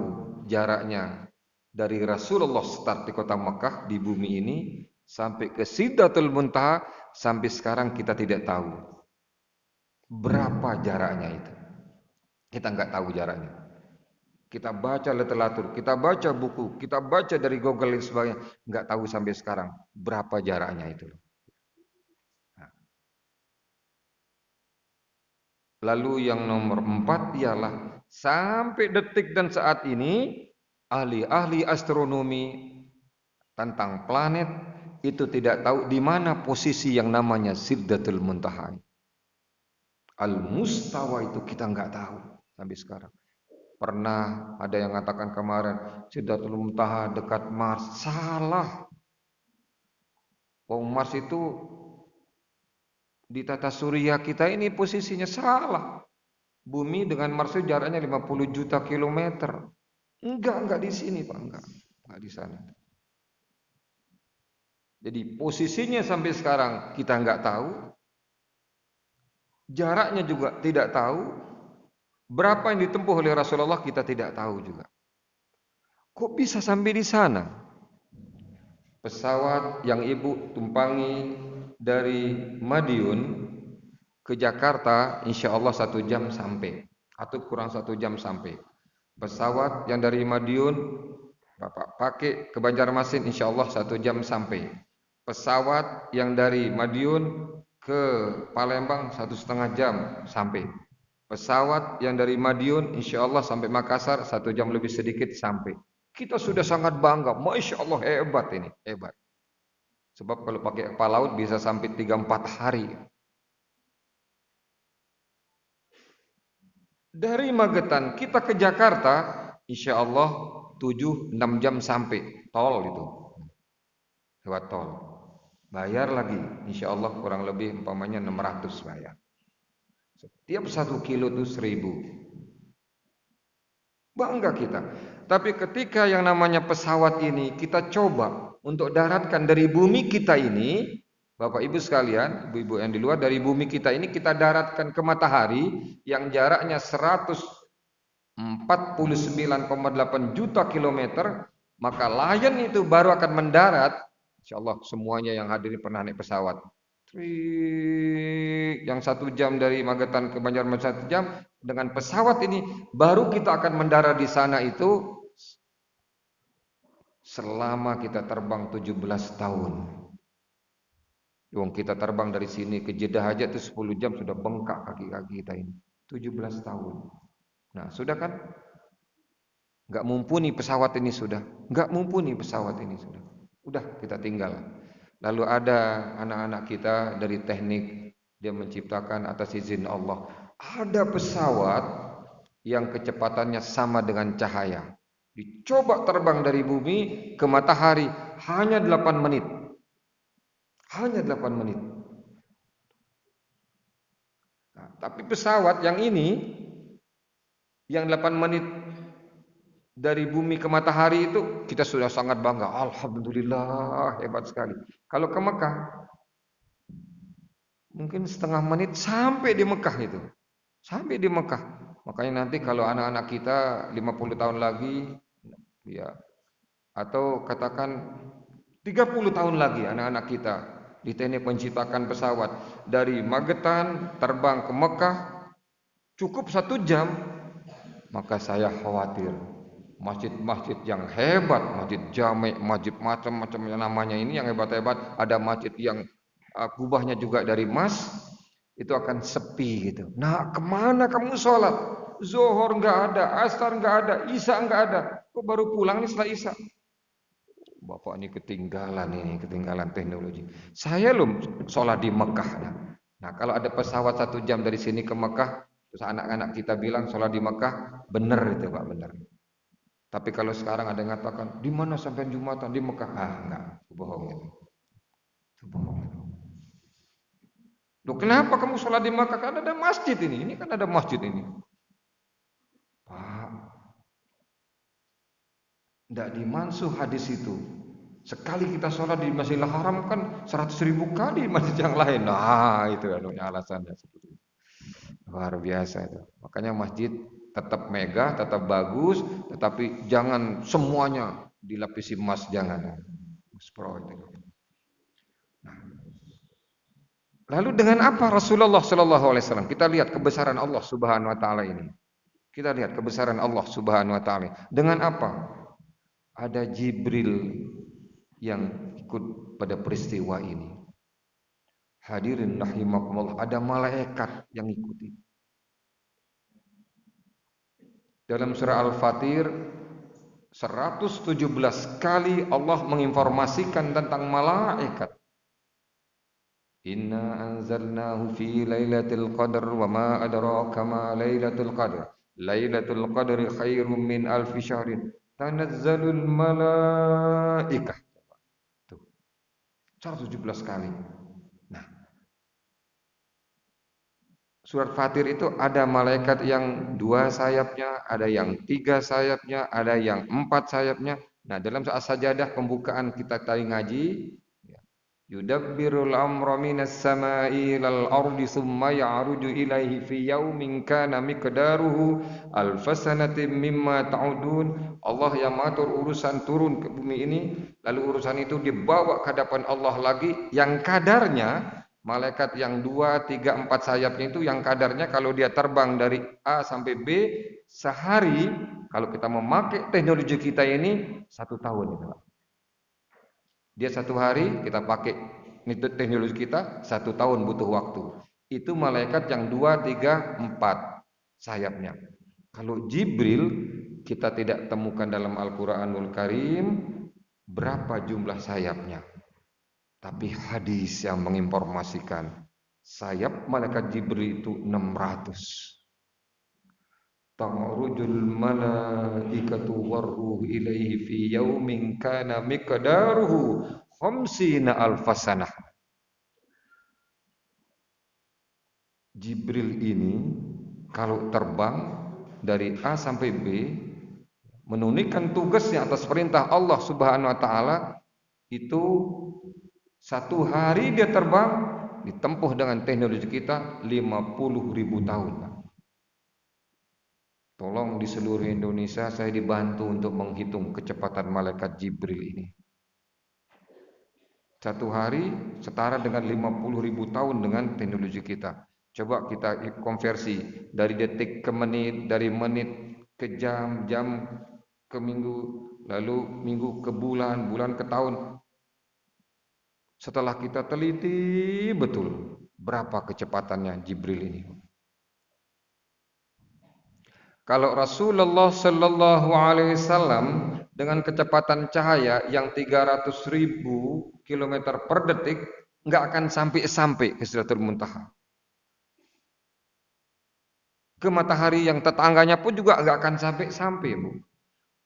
jaraknya dari Rasulullah start di kota Makkah di bumi ini sampai ke Sidratul Muntaha. Sampai sekarang kita tidak tahu berapa jaraknya itu. Kita nggak tahu jaraknya. Kita baca literatur, kita baca buku, kita baca dari Google dan sebagainya, nggak tahu sampai sekarang berapa jaraknya itu. Lalu yang nomor 4 ialah sampai detik dan saat ini ahli-ahli astronomi tentang planet itu tidak tahu di mana posisi yang namanya Sidratul Muntaha. Al-Mustawa itu kita nggak tahu sampai sekarang. Pernah ada yang mengatakan kemarin Sidratul Muntaha dekat Mars. Salah. Mars itu di tata surya kita ini posisinya salah. Bumi dengan Mars itu jaraknya 50 juta kilometer. Enggak di sini Pak, enggak di sana. Jadi posisinya sampai sekarang kita enggak tahu. Jaraknya juga tidak tahu. Berapa yang ditempuh oleh Rasulullah kita tidak tahu juga. Kok bisa sampai di sana? Pesawat yang ibu tumpangi dari Madiun ke Jakarta, insya Allah 1 jam sampai, atau kurang 1 jam sampai. Pesawat yang dari Madiun Bapak pakai ke Banjarmasin, insya Allah 1 jam sampai. Pesawat yang dari Madiun ke Palembang 1,5 jam sampai. Pesawat yang dari Madiun insya Allah sampai Makassar 1 jam lebih sedikit sampai. Kita sudah sangat bangga, Masya Allah hebat ini, hebat. Sebab kalau pakai kapal laut bisa sampai 3-4 hari. Dari Magetan kita ke Jakarta insya Allah 7-6 jam sampai, tol itu. Lewat tol. Bayar lagi, insya Allah kurang lebih umpamanya 600 bayar. Setiap 1 kilo itu 1.000. Bangga kita. Tapi ketika yang namanya pesawat ini kita coba untuk daratkan dari bumi kita ini, Bapak Ibu sekalian, ibu-ibu yang di luar, dari bumi kita ini kita daratkan ke matahari yang jaraknya 149,8 juta kilometer, maka Lion itu baru akan mendarat. Insyaallah semuanya yang hadir pernah naik pesawat. Yang 1 jam dari Magetan ke Banjarmasin 1 jam, dengan pesawat ini baru kita akan mendarat di sana itu selama kita terbang 17 tahun. Wong kita terbang dari sini ke Jeddah aja itu 10 jam sudah bengkak kaki-kaki kita ini. 17 tahun. Nah, sudah kan? Enggak mumpuni pesawat ini sudah. Enggak mumpuni pesawat ini sudah. Udah kita tinggal. Lalu ada anak-anak kita dari teknik, dia menciptakan atas izin Allah. Ada pesawat yang kecepatannya sama dengan cahaya. Dicoba terbang dari bumi ke matahari hanya 8 menit. Hanya 8 menit. Nah, tapi pesawat yang ini, yang 8 menit dari bumi ke matahari itu kita sudah sangat bangga. Alhamdulillah, hebat sekali. Kalau ke Mekah mungkin setengah menit sampai di Mekah itu. Sampai di Mekah. Makanya nanti kalau anak-anak kita 50 tahun lagi ya, atau katakan 30 tahun lagi anak-anak kita di teknik penciptakan pesawat dari Magetan terbang ke Mekah cukup 1 jam, maka saya khawatir masjid-masjid yang hebat, masjid Jami', masjid macam-macam yang namanya ini yang hebat-hebat, ada masjid yang kubahnya juga dari emas, itu akan sepi gitu. Nah, kemana kamu sholat? Zuhur nggak ada, asar nggak ada, isya nggak ada. Kok baru pulang nih setelah isya? Bapak ini ketinggalan teknologi. Saya loh sholat di Mekah. Nah, kalau ada pesawat 1 jam dari sini ke Mekah, terus anak-anak kita bilang sholat di Mekah, benar itu Pak, benar. Tapi kalau sekarang ada yang mengatakan, di mana sampai Jumatan di Mekah? Ah, enggak, itu bohong itu. Itu bohong itu. Loh, kenapa kamu sholat di Mekah? Kan ada masjid ini kan ada masjid ini. Pak, tidak dimansuh hadis itu. Sekali kita sholat di Masjidil Haram kan 100.000 kali di masjid yang lain. Nah, itu alasannya seperti itu. Luar biasa itu. Makanya masjid tetap megah, tetap bagus, tetapi jangan semuanya dilapisi emas, jangan. Lalu dengan apa Rasulullah Shallallahu Alaihi Wasallam? Kita lihat kebesaran Allah Subhanahu Wa Taala ini. Kita lihat kebesaran Allah Subhanahu Wa Taala. Dengan apa? Ada Jibril yang ikut pada peristiwa ini. Hadirin rahimakumullah, ada malaikat yang ikuti. Dalam surah Al-Fatir 117 kali Allah menginformasikan tentang malaikat. Inna anzalnahu fi lailatul qadr wa ma adraka ma lailatul qadr. Lailatul qadri khairum min alfi syahrin. Tanazzalul malaikah. Tuh. 117 kali. Nah, surat Fatir itu ada malaikat yang 2 sayapnya, ada yang 3 sayapnya, ada yang 4 sayapnya. Nah, dalam saat sajadah pembukaan kita tadi ngaji, yudabbirul amra minas sama'i ilal ardi summa ya'ruju ilaihi fi yaumin kana miqdaruhu alfasanatin mimma ta'udun. Allah yang mengatur urusan turun ke bumi ini, lalu urusan itu dibawa ke hadapan Allah lagi yang kadarnya malaikat yang 2, 3, 4 sayapnya itu yang kadarnya kalau dia terbang dari A sampai B sehari, kalau kita memakai teknologi kita ini 1 tahun itu Pak. Dia 1 hari kita pakai teknologi kita 1 tahun butuh waktu. Itu malaikat yang 2, 3, 4 sayapnya. Kalau Jibril kita tidak temukan dalam Al-Quranul Karim berapa jumlah sayapnya. Tapi hadis yang menginformasikan sayap malaikat Jibril itu 600. Ta'rujul malaikatu warruh ilaihi fi yaumin kana miqdaruhu khamsina alfasanah. Jibril ini kalau terbang dari A sampai B menunaikan tugasnya atas perintah Allah Subhanahu wa taala itu 1 hari dia terbang ditempuh dengan teknologi kita 50.000 tahun. Tolong di seluruh Indonesia saya dibantu untuk menghitung kecepatan malaikat Jibril ini. 1 hari setara dengan 50.000 tahun dengan teknologi kita. Coba kita konversi dari detik ke menit, dari menit ke jam, jam ke minggu, lalu minggu ke bulan, bulan ke tahun. Setelah kita teliti betul berapa kecepatannya Jibril ini. Kalau Rasulullah Sallallahu Alaihi Wasallam dengan kecepatan cahaya yang 300.000 km per detik nggak akan sampai ke Sidratul Muntaha. Ke matahari yang tetangganya pun juga nggak akan sampai, Bu.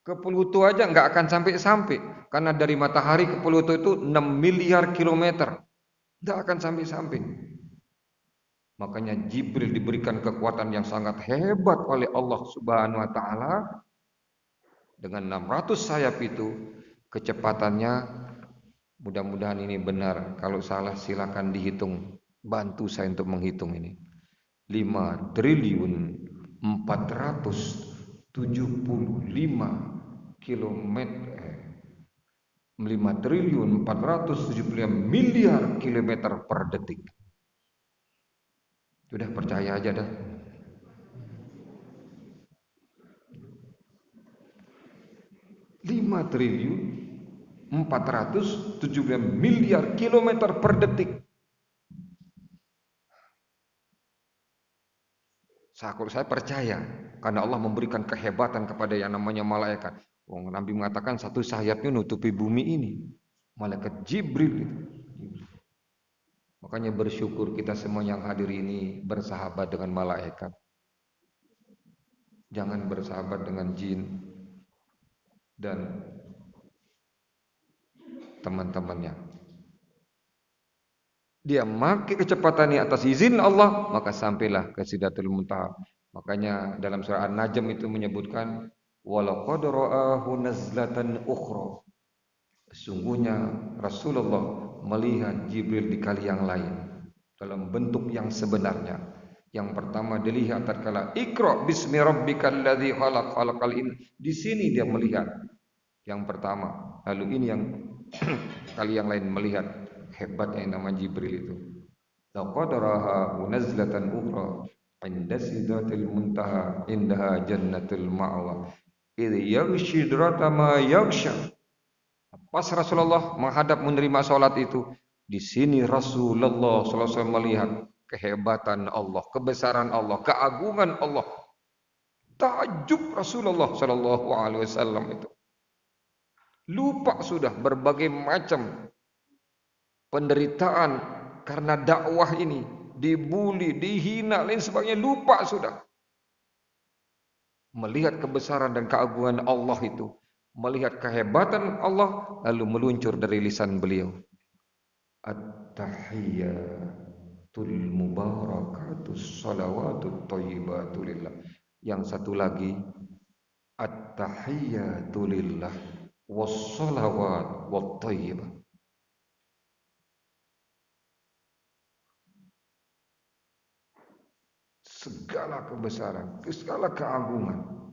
Ke Pluto aja nggak akan sampai, karena dari matahari ke Pluto itu 6 miliar kilometer, nggak akan sampai. Makanya Jibril diberikan kekuatan yang sangat hebat oleh Allah Subhanahu wa taala. Dengan 600 sayap itu kecepatannya, mudah-mudahan ini benar. Kalau salah silakan dihitung. Bantu saya untuk menghitung ini. 5.475 kilometer 5 triliun 475 miliar kilometer per detik. Sudah percaya aja dah. 5 triliun 475 miliar kilometer per detik. Saya percaya karena Allah memberikan kehebatan kepada yang namanya malaikat. Nabi mengatakan satu sayapnya nutupi bumi ini. Malaikat Jibril itu. Makanya bersyukur kita semua yang hadir ini bersahabat dengan malaikat. Jangan bersahabat dengan jin dan teman-temannya. Dia makin kecepatannya atas izin Allah, maka sampailah ke Sidratul Muntaha. Makanya dalam surah An-Najm itu menyebutkan walaqad ra'ahu nazlatan ukhra. Sesungguhnya Rasulullah melihat Jibril di kali yang lain dalam bentuk yang sebenarnya. Yang pertama dilihat tatkala Iqra bismi rabbikal ladzi khalaq khalaqal in. Di sini dia melihat yang pertama. Lalu ini yang kali yang lain melihat hebatnya yang nama Jibril itu. Laqad raha nazlatan ukhra 'inda sidratil muntaha indaha jannatul ma'wa. Idh yaghshi sidrata ma yaghsha. Pas Rasulullah menghadap menerima salat itu, di sini Rasulullah sallallahu alaihi wasallam melihat kehebatan Allah, kebesaran Allah, keagungan Allah. Takjub Rasulullah sallallahu alaihi wasallam itu. Lupa sudah berbagai macam penderitaan karena dakwah ini, dibuli, dihina, lain sebagainya, lupa sudah. Melihat kebesaran dan keagungan Allah itu, melihat kehebatan Allah, lalu meluncur dari lisan beliau. At-tahiyyatul mubarakatus salawatut thayyibatu lillah. Yang satu lagi, at-tahiyyatu lillah was-salawat wat thayyibah. Segala kebesaran, segala keagungan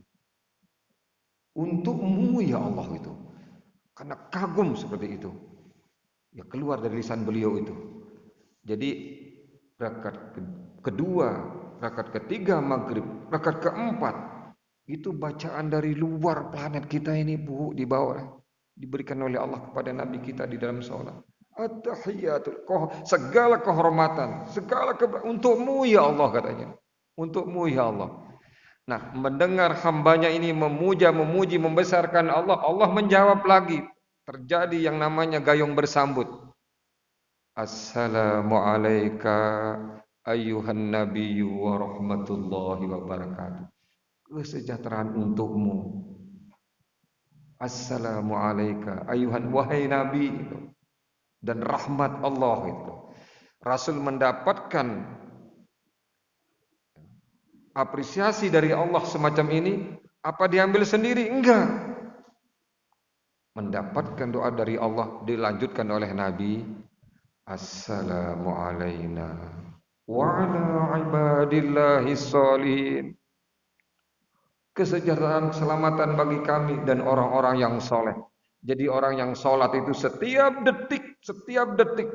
untukmu ya Allah itu. Karena kagum seperti itu. Ya keluar dari lisan beliau itu. Jadi rakaat kedua, rakaat ketiga maghrib, rakaat keempat itu bacaan dari luar planet kita ini Bu, di bawah diberikan oleh Allah kepada Nabi kita di dalam sholat. At-tahiyatul, segala kehormatan, segala untukmu ya Allah katanya. Untukmu ya Allah. Nah, mendengar hambanya ini memuja, memuji, membesarkan Allah, Allah menjawab lagi. Terjadi yang namanya gayung bersambut. Assalamu alayka ayyuhan nabiyyu wa rahmatullahi wa barakatuh. Kesejahteraan untukmu. Assalamu alayka ayyuhan wahai nabi dan rahmat Allah itu. Rasul mendapatkan apresiasi dari Allah semacam ini, apa diambil sendiri? Enggak. Mendapatkan doa dari Allah dilanjutkan oleh Nabi. Assalamu alayna wa ala ibadillahi sholihin. Kesejahteraan, keselamatan bagi kami dan orang-orang yang soleh. Jadi orang yang sholat itu setiap detik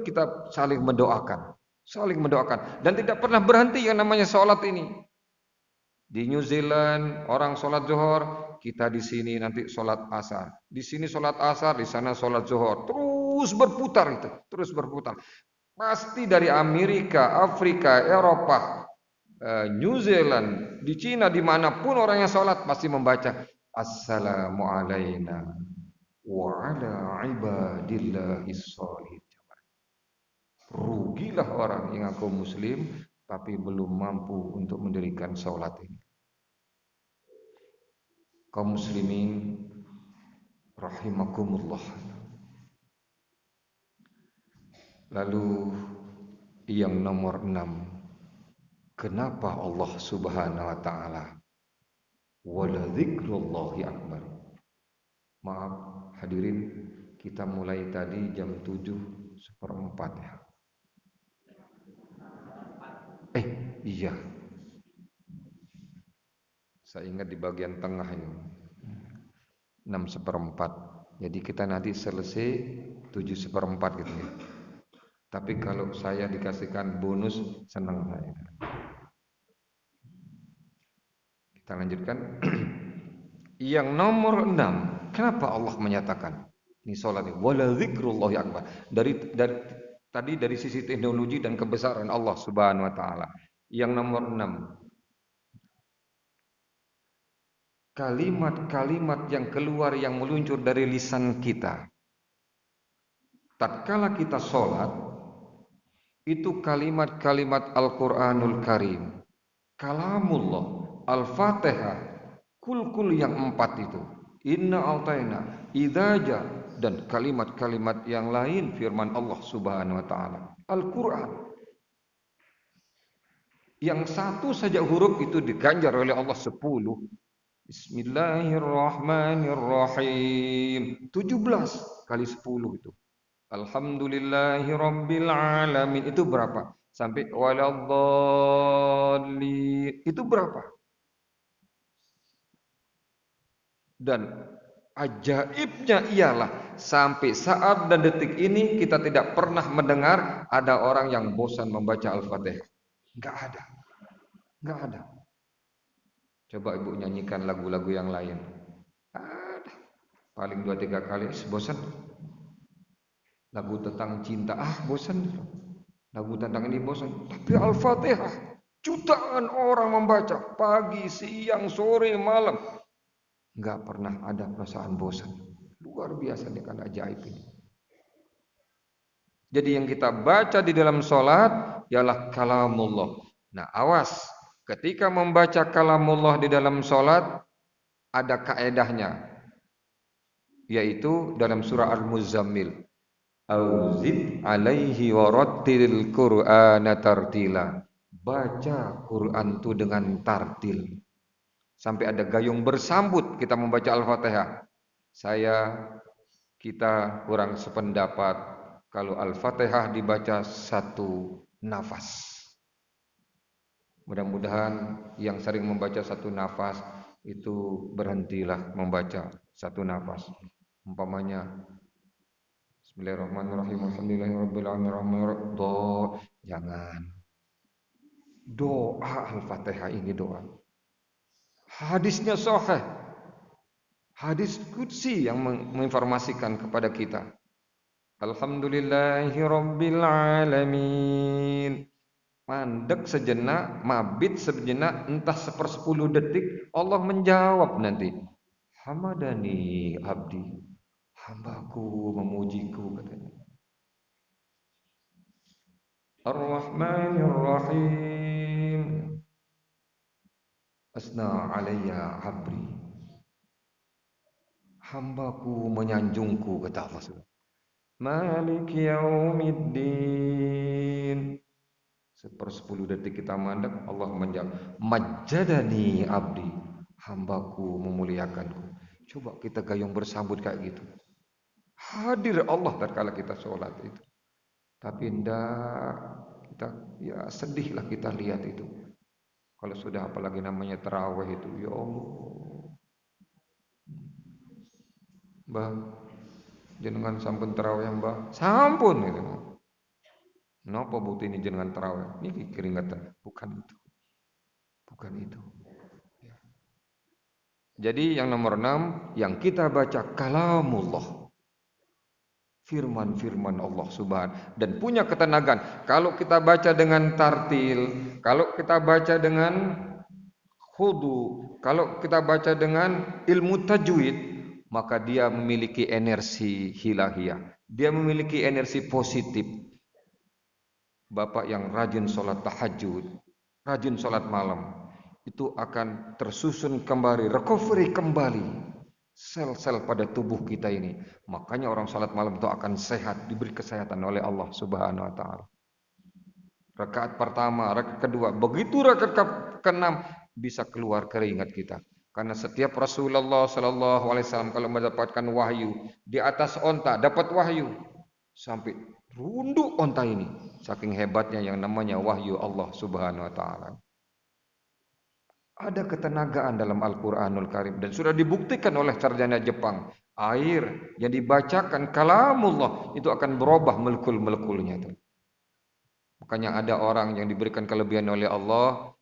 kita saling mendoakan. Saling mendoakan. Dan tidak pernah berhenti yang namanya sholat ini. Di New Zealand orang sholat zuhur, kita di sini nanti sholat asar. Di sini sholat asar, di sana sholat zuhur. Terus berputar itu, terus berputar. Pasti dari Amerika, Afrika, Eropa, New Zealand, di Cina, dimanapun orang yang sholat pasti membaca Assalamu alayna wa ala ibadillahis sholihin. Rugilah orang yang ngaku muslim tapi belum mampu untuk mendirikan sholat ini. Kaum muslimin rahimakumullah. Lalu yang nomor 6, kenapa Allah Subhanahu wa taala wala dzikrullahi akbar. Maaf hadirin, kita mulai tadi jam 7:04 ya. Iya. Saya ingat di bagian tengah ini 6:04. Jadi kita nanti selesai 7/4 gitu ya. Tapi kalau saya dikasihkan bonus, senang saya. Kita lanjutkan. Yang nomor 6, kenapa Allah menyatakan ini salat ini wala dzikrullahi akbar. Dari tadi dari sisi teknologi dan kebesaran Allah Subhanahu wa taala. Yang nomor 6, kalimat-kalimat yang keluar yang meluncur dari lisan kita. Tatkala kita salat, itu kalimat-kalimat Al-Qur'anul Karim, kalamullah, Al-Fatihah, kul yang 4 itu, inna altaina, idaja, dan kalimat-kalimat yang lain firman Allah Subhanahu wa taala. Al-Qur'an yang satu saja huruf itu diganjar oleh Allah 10. Bismillahirrahmanirrahim 17 kali 10 itu. Alhamdulillahirabbil alamin itu berapa? Sampai waladhdallin itu berapa? Dan ajaibnya ialah sampai saat dan detik ini kita tidak pernah mendengar ada orang yang bosan membaca Al-Fatihah. Enggak ada. Enggak ada. Coba ibu nyanyikan lagu-lagu yang lain. Ada. Paling 2-3 kali bosan. Lagu tentang cinta, bosan. Lagu tentang ini bosan. Tapi Al-Fatihah jutaan orang membaca pagi, siang, sore, malam. Enggak pernah ada perasaan bosan. Luar biasa nih kan ajaib ini. Jadi yang kita baca di dalam sholat ialah kalamullah. Nah awas, ketika membaca kalamullah di dalam sholat ada kaedahnya, yaitu dalam surah Al-Muzammil. Auzid alaihi warattilil Qur'ana tartila. Baca Quran itu dengan tartil. Sampai ada gayung bersambut kita membaca Al-Fatihah. Kita kurang sependapat kalau Al-Fatihah dibaca satu nafas. Mudah-mudahan yang sering membaca satu nafas itu berhentilah membaca satu nafas. Umpamanya Bismillahirrahmanirrahim. Alhamdulillahirabbil alamin. Jangan. Doa Al-Fatihah ini doa. Hadisnya sahih. Hadis qudsi yang menginformasikan kepada kita. Alhamdulillahirabbil alamin. Mandek sejenak, mabit sejenak, entah 1/10 detik, Allah menjawab nanti. Hamadani abdi. Hambaku memujiku katanya. Ar-Rahmanir-Rahim. Asna alayya abdi. Hambaku menyanjungku kata Allah. Malik yaumiddin. 1/10 detik kita mandek, Allah menjawab. Majjadani abdi. Hambaku memuliakanku. Coba kita gayung bersambut kayak gitu. Hadir Allah tatkala kita sholat itu. Tapi enggak, kita ya sedihlah kita lihat itu. Kalau sudah apalagi namanya tarawih itu, ya Allah. Mbah, jenengan sampun tarawih Mbah? Sampun gitu. Napa bukti ini jenengan tarawih? Niki keringatan, bukan itu. Bukan itu. Ya. Jadi yang nomor 6 yang kita baca kalamullah. Firman-firman Allah Subhanahu dan punya ketenagaan. Kalau kita baca dengan tartil, kalau kita baca dengan khudu, kalau kita baca dengan ilmu tajwid, maka dia memiliki energi hilahiyah. Dia memiliki energi positif. Bapak yang rajin sholat tahajud, rajin sholat malam, itu akan tersusun kembali, recovery kembali sel-sel pada tubuh kita ini. Makanya orang salat malam itu akan sehat, diberi kesehatan oleh Allah Subhanahu wa taala. Rakaat pertama, rakaat kedua, begitu rakaat ke-6 bisa keluar keringat kita. Karena setiap Rasulullah sallallahu alaihi wasallam kalau mendapatkan wahyu di atas onta dapat wahyu sampai runduk onta ini. Saking hebatnya yang namanya wahyu Allah Subhanahu wa taala. Ada ketenagaan dalam Al-Quranul Karim dan sudah dibuktikan oleh sarjana Jepang. Air yang dibacakan kalamullah itu akan berubah molekul-molekulnya itu. Makanya ada orang yang diberikan kelebihan oleh Allah,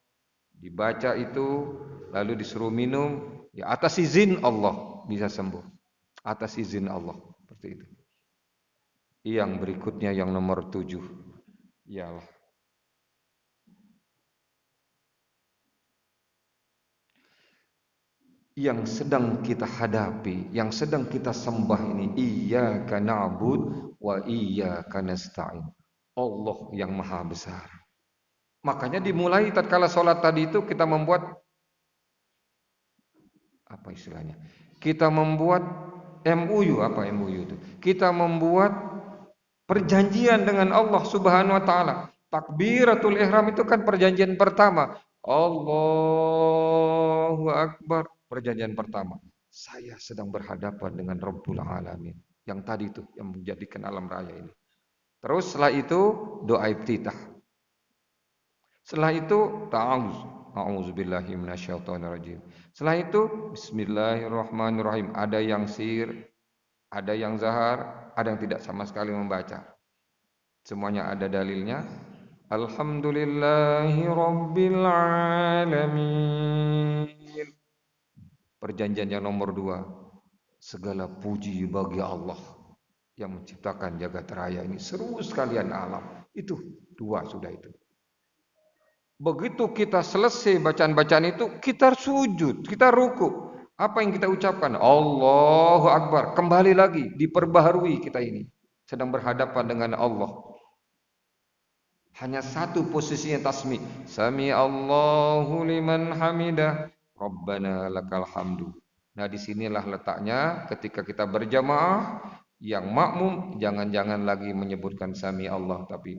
dibaca itu lalu disuruh minum, ya atas izin Allah bisa sembuh. Atas izin Allah seperti itu. Yang berikutnya yang nomor 7 ialah yang sedang kita hadapi, yang sedang kita sembah ini, iyyaka na'bud wa iyyaka nasta'in. Allah yang maha besar. Makanya dimulai tatkala salat tadi itu kita membuat apa istilahnya? Kita membuat MUU, apa MUU itu? Kita membuat perjanjian dengan Allah Subhanahu wa taala. Takbiratul ihram itu kan perjanjian pertama. Allahu akbar, perjanjian pertama. Saya sedang berhadapan dengan Rabbul Alamin. Yang tadi itu yang menjadikan alam raya ini. Terus setelah itu doa iftitah. Setelah itu ta'awuz. A'udzubillahi minasyaitonirrajim. Setelah itu bismillahirrahmanirrahim. Ada yang sir, ada yang zahar, ada yang tidak sama sekali membaca. Semuanya ada dalilnya. Alhamdulillahi rabbil alamin. Perjanjian yang nomor 2. Segala puji bagi Allah yang menciptakan jagat raya ini. Seru sekalian alam. Itu 2 sudah itu. Begitu kita selesai bacaan-bacaan itu, kita sujud, kita ruku. Apa yang kita ucapkan? Allahu Akbar. Kembali lagi, diperbaharui kita ini. Sedang berhadapan dengan Allah. Hanya satu posisinya tasmi. Sami Allahu liman hamidah. Rabbana lakal hamdu. Nah disinilah letaknya ketika kita berjamaah. Yang makmum jangan-jangan lagi menyebutkan Sami Allah, tapi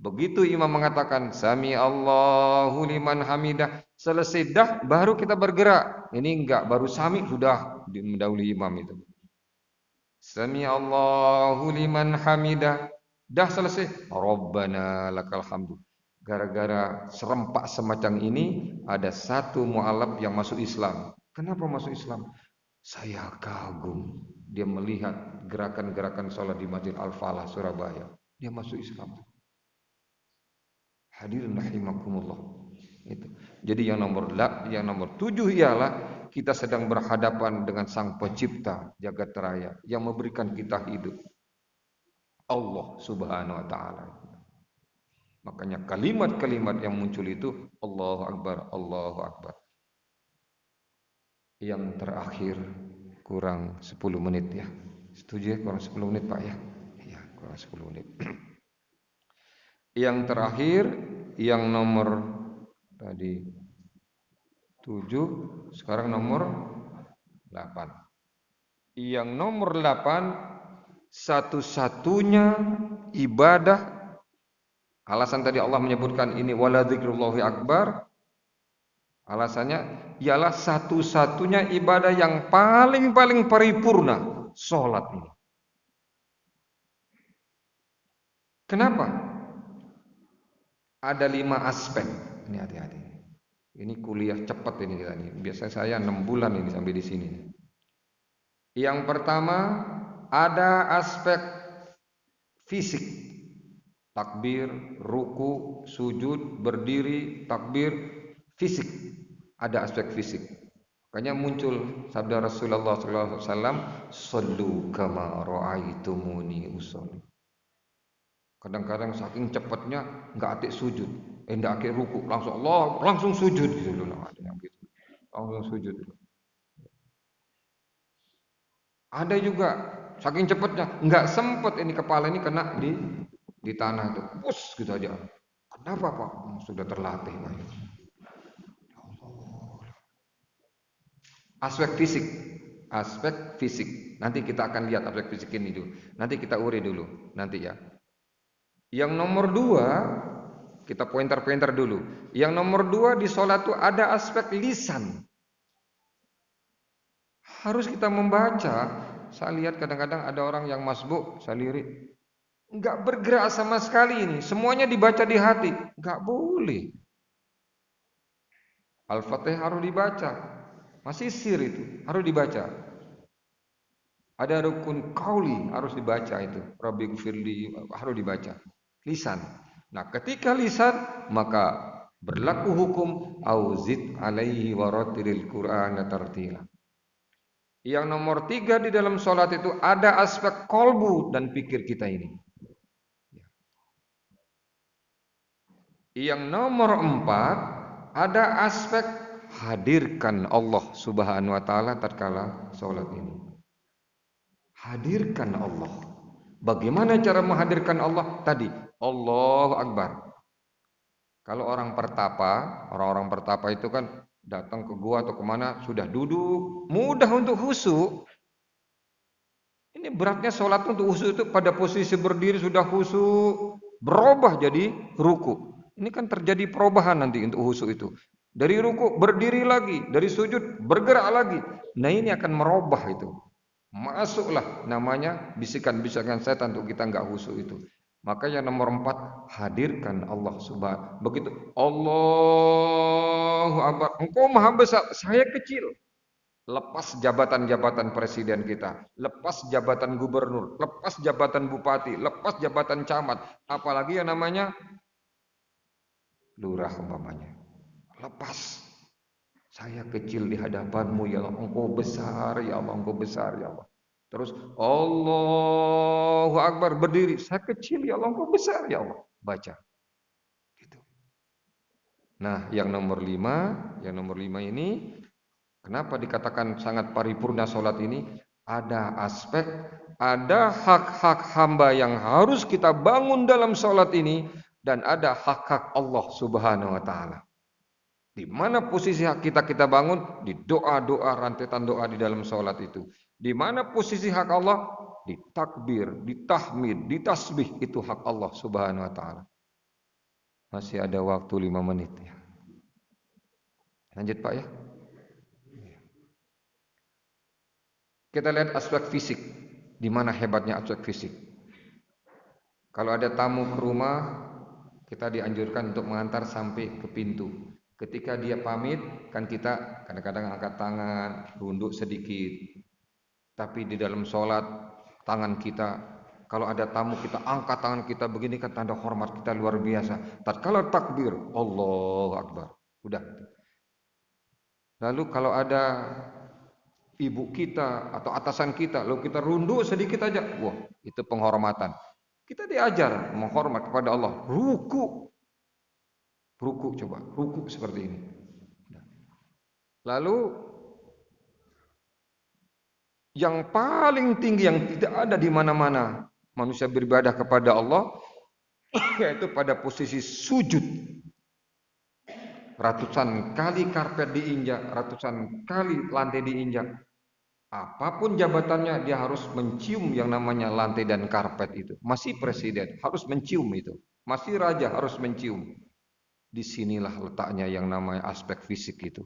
begitu imam mengatakan Sami Allahu liman hamidah, selesai dah baru kita bergerak. Ini enggak, baru sami sudah mendahului imam itu. Sami Allahu liman hamidah, dah selesai. Rabbana lakal hamdu. Gara-gara serempak semacam ini ada satu mualaf yang masuk Islam. Kenapa masuk Islam? Saya kagum. Dia melihat gerakan-gerakan salat di Masjid Al-Falah Surabaya. Dia masuk Islam. Hadirin rahimakumullah. Itu. Jadi yang nomor 7 ialah kita sedang berhadapan dengan Sang Pencipta jagat raya yang memberikan kita hidup. Allah Subhanahu wa taala. Makanya kalimat-kalimat yang muncul itu Allahu Akbar, Allahu Akbar. Yang terakhir kurang 10 menit ya. Setuju ya kurang 10 menit Pak ya? Iya, kurang 10 menit. Yang terakhir, yang nomor tadi 7, sekarang nomor 8. Yang nomor 8, satu-satunya ibadah, alasan tadi Allah menyebutkan ini wala dzikrullahi akbar, alasannya ialah satu-satunya ibadah yang paling paripurna, salat ini. Kenapa? Ada 5 aspek. Ini hati-hati. Ini kuliah cepat ini kita ini. Biasanya saya 6 bulan ini sampai di sini. Yang pertama ada aspek fisik. Takbir, ruku, sujud, berdiri, takbir, fisik. Ada aspek fisik. Makanya muncul sabda Rasulullah sallallahu alaihi wasallam, "Shallu kama ra'aitumuni usolli." Kadang-kadang saking cepatnya enggak atik sujud, enggak atik ruku, langsung Allah, langsung sujud gitu loh, ada yang gitu. Langsung sujud. Ada juga saking cepatnya enggak sempat ini kepala ini kena di tanah itu. Pus gitu aja. Kenapa Pak? Sudah terlatih Pak. Aspek fisik. Aspek fisik. Nanti kita akan lihat aspek fisik ini dulu. Nanti kita uri dulu nanti ya. Yang nomor 2, kita pointer-pointer dulu. Yang nomor 2 di sholat itu ada aspek lisan. Harus kita membaca. Saya lihat kadang-kadang ada orang yang masbuk, saya lirik. Enggak bergerak sama sekali ini. Semuanya dibaca di hati. Enggak boleh. Al-Fatihah harus dibaca. Masih sir itu, harus dibaca. Ada rukun qauli harus dibaca itu. Rabbighfirli harus dibaca. Lisan. Nah, ketika lisan maka berlaku hukum auzid alaihi waratilil Qur'ana tartila. Yang nomor 3 di dalam sholat itu ada aspek kolbu dan pikir kita ini. Yang nomor 4 ada aspek hadirkan Allah Subhanahu wa taala tatkala sholat ini. Hadirkan Allah. Bagaimana cara menghadirkan Allah? Tadi Allahu Akbar. Kalau orang-orang pertapa itu kan datang ke gua atau kemana sudah duduk, mudah untuk khusyuk. Ini beratnya sholat untuk khusyuk itu pada posisi berdiri sudah khusyuk, berubah jadi ruku. Ini kan terjadi perubahan nanti untuk khusyuk itu. Dari ruku berdiri lagi, dari sujud bergerak lagi. Nah ini akan merubah itu. Masuklah namanya bisikan-bisikan setan untuk kita enggak khusyuk itu. Maka yang nomor 4 hadirkan Allah Subhanahu. Begitu Allahu Akbar. Engkau maha besar, saya kecil. Lepas jabatan-jabatan presiden kita, lepas jabatan gubernur, lepas jabatan bupati, lepas jabatan camat, apalagi yang namanya lurah umpamanya. Lepas. Saya kecil di hadapanmu ya Allah, engkau besar ya Allah, engkau besar ya Allah. Terus Allahu Akbar berdiri, saya kecil ya Allah, engkau besar ya Allah. Baca. Gitu. Nah, yang nomor 5 ini kenapa dikatakan sangat paripurna solat ini? Ada aspek, ada hak-hak hamba yang harus kita bangun dalam solat ini dan ada hak-hak Allah Subhanahu wa taala. Di mana posisi hak kita bangun? Di doa-doa, rantetan doa di dalam sholat itu. Di mana posisi hak Allah? Di takbir, di tahmid, di tasbih. Itu hak Allah Subhanahu wa ta'ala. Masih ada waktu 5 menit ya. Lanjut Pak ya. Kita lihat aspek fisik. Di mana hebatnya aspek fisik. Kalau ada tamu ke rumah, kita dianjurkan untuk mengantar sampai ke pintu. Ketika dia pamit, kan kita kadang-kadang angkat tangan, runduk sedikit. Tapi di dalam sholat, tangan kita, kalau ada tamu kita angkat tangan kita begini kan tanda hormat kita luar biasa. Tatkala takbir, Allahu Akbar. Udah. Lalu kalau ada ibu kita atau atasan kita, lalu kita runduk sedikit aja, wah itu penghormatan. Kita diajar menghormat kepada Allah. Ruku coba, ruku seperti ini. Lalu yang paling tinggi yang tidak ada di mana-mana manusia beribadah kepada Allah yaitu pada posisi sujud. Ratusan kali karpet diinjak, ratusan kali lantai diinjak. Apapun jabatannya dia harus mencium yang namanya lantai dan karpet itu. Masih presiden harus mencium itu. Masih raja harus mencium. Disinilah letaknya yang namanya aspek fisik itu.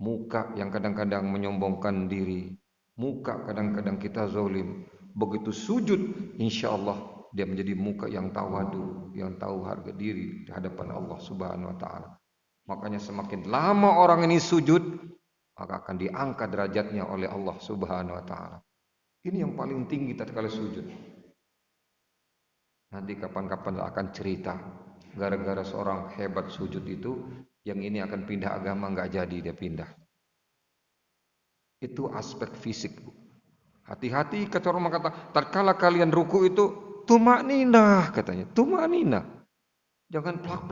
Muka yang kadang-kadang menyombongkan diri. Muka kadang-kadang kita zalim. Begitu sujud, insya Allah dia menjadi muka yang tawadu, yang tahu harga diri di hadapan Allah Subhanahu wa taala. Makanya semakin lama orang ini sujud, maka akan diangkat derajatnya oleh Allah Subhanahu wa taala. Ini yang paling tinggi tatkala sujud. Nanti kapan-kapan akan cerita gara-gara seorang hebat sujud itu, yang ini akan pindah agama enggak jadi dia pindah. Itu aspek fisik. Hati-hati kata orang kata, tatkala kalian ruku itu tumakninah katanya, tumakninah. Jangan plak,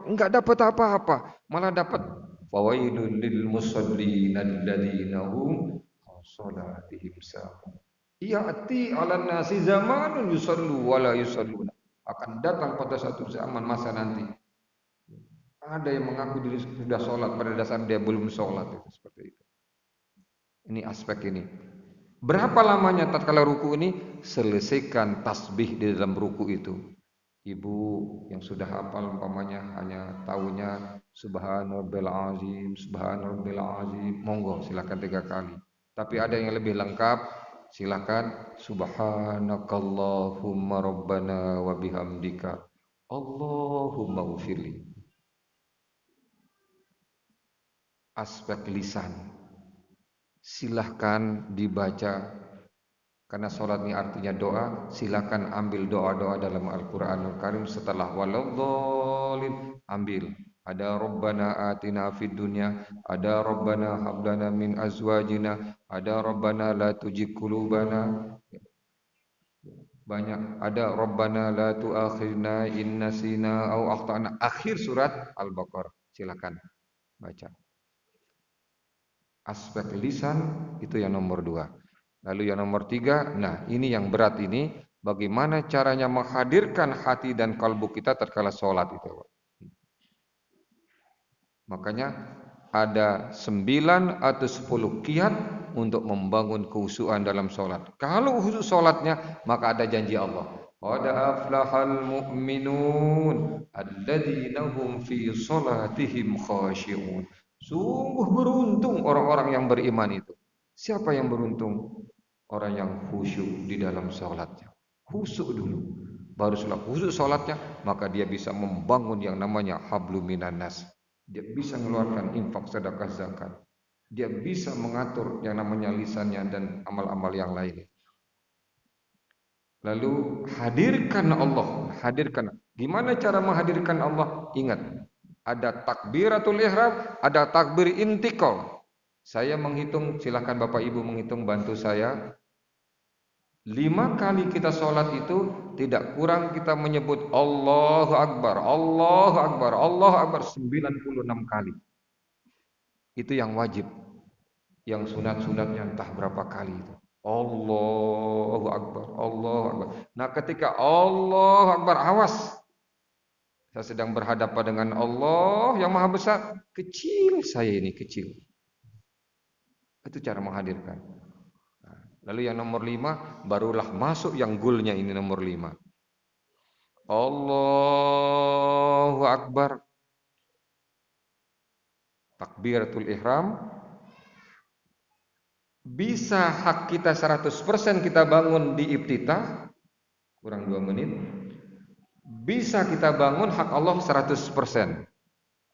enggak dapat apa-apa, malah dapat fawailul lil musallin alladzina hum salatihim sahun. Ya'ti 'alan nasi zamanun yusallu wa la yusalluna. Akan datang pada satu zaman masa nanti ada yang mengaku diri sudah sholat, pada dasar dia belum sholat itu seperti itu. Ini aspek ini. Berapa lamanya tatkala ruku ini? Selesaikan tasbih di dalam ruku itu. Ibu yang sudah hafal umpamanya hanya tahunya subhanarabbil azim, subhanarabbil azim, monggo silakan 3 kali. Tapi ada yang lebih lengkap, silakan subhanakallahumma rabbana wa bihamdika Allahumma ghfirli. Aspek lisan silahkan dibaca Karena sholat ini artinya doa. Silakan ambil doa-doa dalam Al-Quranul Karim. Setelah waladhdallin, ambil. Ada Rabbana atina fid dunya, ada Rabbana hablana min azwajina, ada Rabbana la tujig qulubana. Banyak. Ada Rabbana la tu'akhirna in nasina au akhtana. Akhir surat Al-Baqarah. Silakan baca. Aspek lisan itu yang nomor 2. Lalu yang nomor 3, nah ini yang berat ini, bagaimana caranya menghadirkan hati dan kalbu kita tatkala sholat itu. Makanya ada 9 atau 10 kiat untuk membangun khusyuan dalam sholat. Kalau khusyuk sholatnya, maka ada janji Allah. Qad aflahal mu'minun alladzina hum fi sholatihim khashi'un. Sungguh beruntung orang-orang yang beriman itu. Siapa yang beruntung? Orang yang khusyuk di dalam sholatnya. Khusyuk dulu. Baru setelah khusyuk sholatnya, maka dia bisa membangun yang namanya hablum minan nas. Dia bisa mengeluarkan infak, sedekah, zakat. Dia bisa mengatur yang namanya lisannya dan amal-amal yang lain. Lalu hadirkan Allah. Hadirkan. Gimana cara menghadirkan Allah? Ingat. Ada takbiratul ihram, ada takbir intikal. Saya menghitung, silakan Bapak Ibu menghitung, bantu saya. 5 kali kita sholat itu tidak kurang kita menyebut Allahu Akbar, Allahu Akbar, Allahu Akbar 96 kali. Itu yang wajib. Yang sunat-sunatnya entah berapa kali itu. Allahu Akbar, Allahu Akbar. Nah ketika Allahu Akbar, awas. Saya sedang berhadapan dengan Allah yang maha besar. Kecil saya ini, kecil. Itu cara menghadirkan. Lalu yang nomor 5, barulah masuk yang goalnya ini nomor 5. Allahu Akbar. Takbiratul ihram. Bisa hak kita 100% kita bangun di iftitah, kurang 2 menit. Bisa kita bangun hak Allah 100%.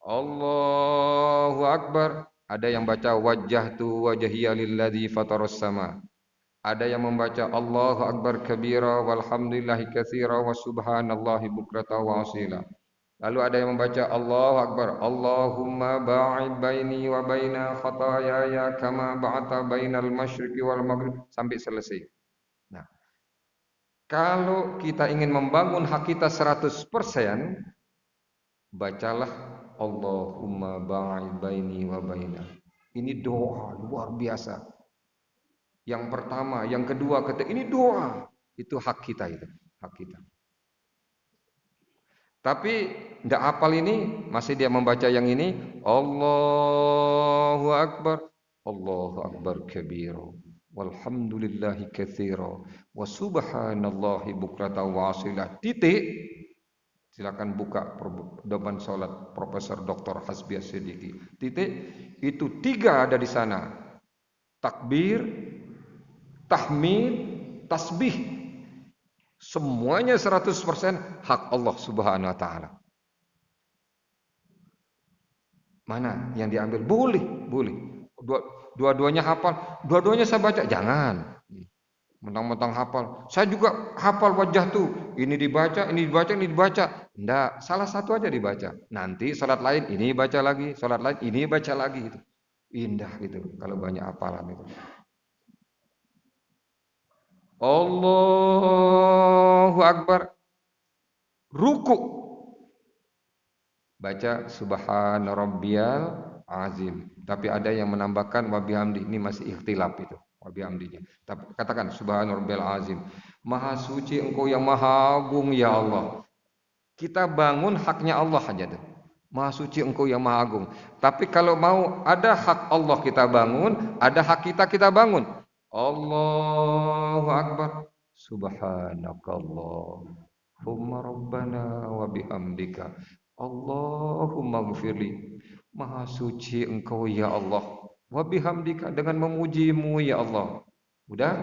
Allahu Akbar. Ada yang baca wajjahtu wajhiya lilladzi fataras sama. Ada yang membaca Allahu Akbar kabira walhamdulillahi katsira wa subhanallahi bukrata wa asila. Lalu ada yang membaca Allahu Akbar, Allahumma ba'id baini wa baina khataayaya kama ba'ata bainal masyriqi wal maghrib sampai selesai. Nah, kalau kita ingin membangun hak kita 100%, bacalah Allahumma ba'id baini wa baina. Ini doa luar biasa. Yang pertama, yang kedua, ketiga, ini doa. Itu hak kita itu, hak kita. Tapi tidak hafal ini, masih dia membaca yang ini, Allahu Akbar kabira, walhamdulillahi katsira, wa subhanallahi bukrata wa asila. Titik. Silakan buka doban salat Profesor Dr. Hasbi As-Siddiqi. Titik. Itu 3 ada di sana. Takbir, tahmid, tasbih. Semuanya 100% hak Allah Subhanahu wa taala. Mana yang diambil? Boleh. Dua-duanya hafal, dua-duanya saya baca. Jangan. Mentang-mentang hafal. Saya juga hafal wajah tuh. Ini dibaca, ini dibaca, ini dibaca. Enggak, salah satu aja dibaca. Nanti salat lain ini baca lagi, salat lain ini baca lagi gitu. Indah gitu kalau banyak hafalan itu. Allahu Akbar. Ruku. Baca subhana rabbiyal azim. Tapi ada yang menambahkan wa bihamdi. Ini masih ikhtilaf itu. Wa bihamdinya. Tapi katakan subhana rabbiyal azim. Maha suci engkau yang maha agung ya Allah. Kita bangun haknya Allah aja tuh. Maha suci engkau yang maha agung. Tapi kalau mau ada hak Allah kita bangun, ada hak kita bangun. Allahu Akbar. Subhanakallah. Rabbana wa bihamdika. Allahumma gfirli. Maha suci engkau ya Allah. Wa bihamdika, dengan memujimu ya Allah. Udah?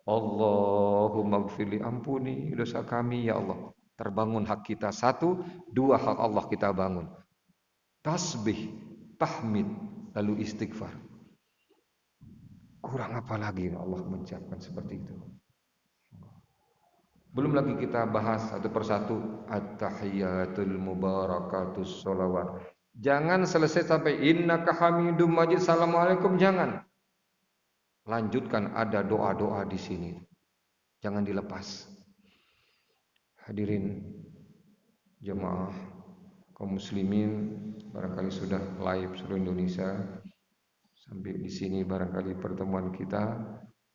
Allahumma gfirli, ampuni dosa kami ya Allah. Terbangun hak kita 1, 2 hak Allah kita bangun. Tasbih, tahmid, lalu istighfar. Kurang apa lagi Allah mengucapkan seperti itu. Belum lagi kita bahas satu persatu at-tahiyatul mubarakatus sholawat. Jangan selesai sampai innaka hamidum majid assalamualaikum, jangan. Lanjutkan, ada doa-doa di sini. Jangan dilepas. Hadirin jemaah kaum muslimin, barangkali sudah live seluruh Indonesia. Sampai di sini barangkali pertemuan kita.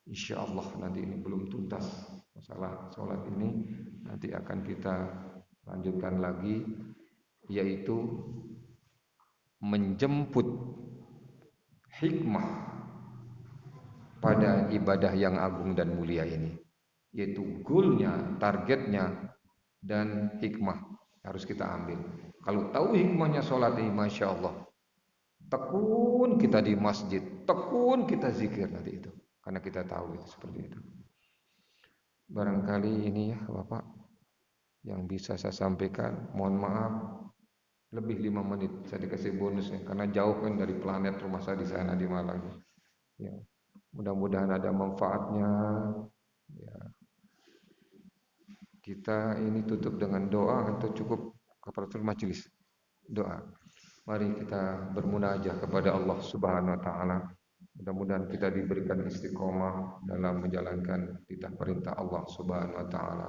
Insyaallah nanti ini belum tuntas masalah sholat ini, nanti akan kita lanjutkan lagi, yaitu menjemput hikmah pada ibadah yang agung dan mulia ini, yaitu goalnya, targetnya, dan hikmah harus kita ambil. Kalau tahu hikmahnya sholat ini, Masya Allah, tekun kita di masjid, tekun kita zikir nanti itu, karena kita tahu itu seperti itu. Barangkali ini ya Bapak yang bisa saya sampaikan. Mohon maaf lebih 5 menit saya dikasih bonusnya karena jauh kan dari planet rumah saya di sana di Malang. Ya, mudah-mudahan ada manfaatnya. Ya, kita ini tutup dengan doa atau cukup kafaratul majelis? Doa. Mari kita bermunajah kepada Allah Subhanahu wa taala. Mudah-mudahan kita diberikan istiqomah dalam menjalankan titah perintah Allah Subhanahu wa taala.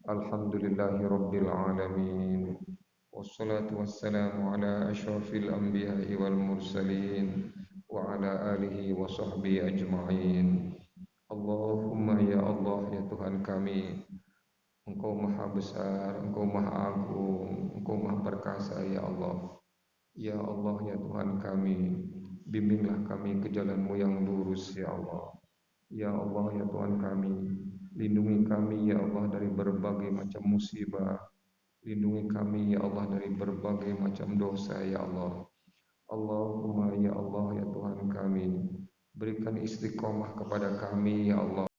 Alhamdulillahirabbil alamin. Wassalatu wassalamu ala asyrafil anbiya'i wal mursalin wa ala alihi wa sahbihi ajma'in. Allahumma ya Allah ya Tuhan kami, Engkau maha besar, Engkau maha agung, Engkau maha perkasa ya Allah. Ya Allah ya Tuhan kami, bimbinglah kami ke jalan-Mu yang lurus ya Allah. Ya Allah ya Tuhan kami, lindungi kami ya Allah dari berbagai macam musibah. Lindungi kami ya Allah dari berbagai macam dosa ya Allah. Allahumma ya Allah ya Tuhan kami, berikan istiqomah kepada kami ya Allah.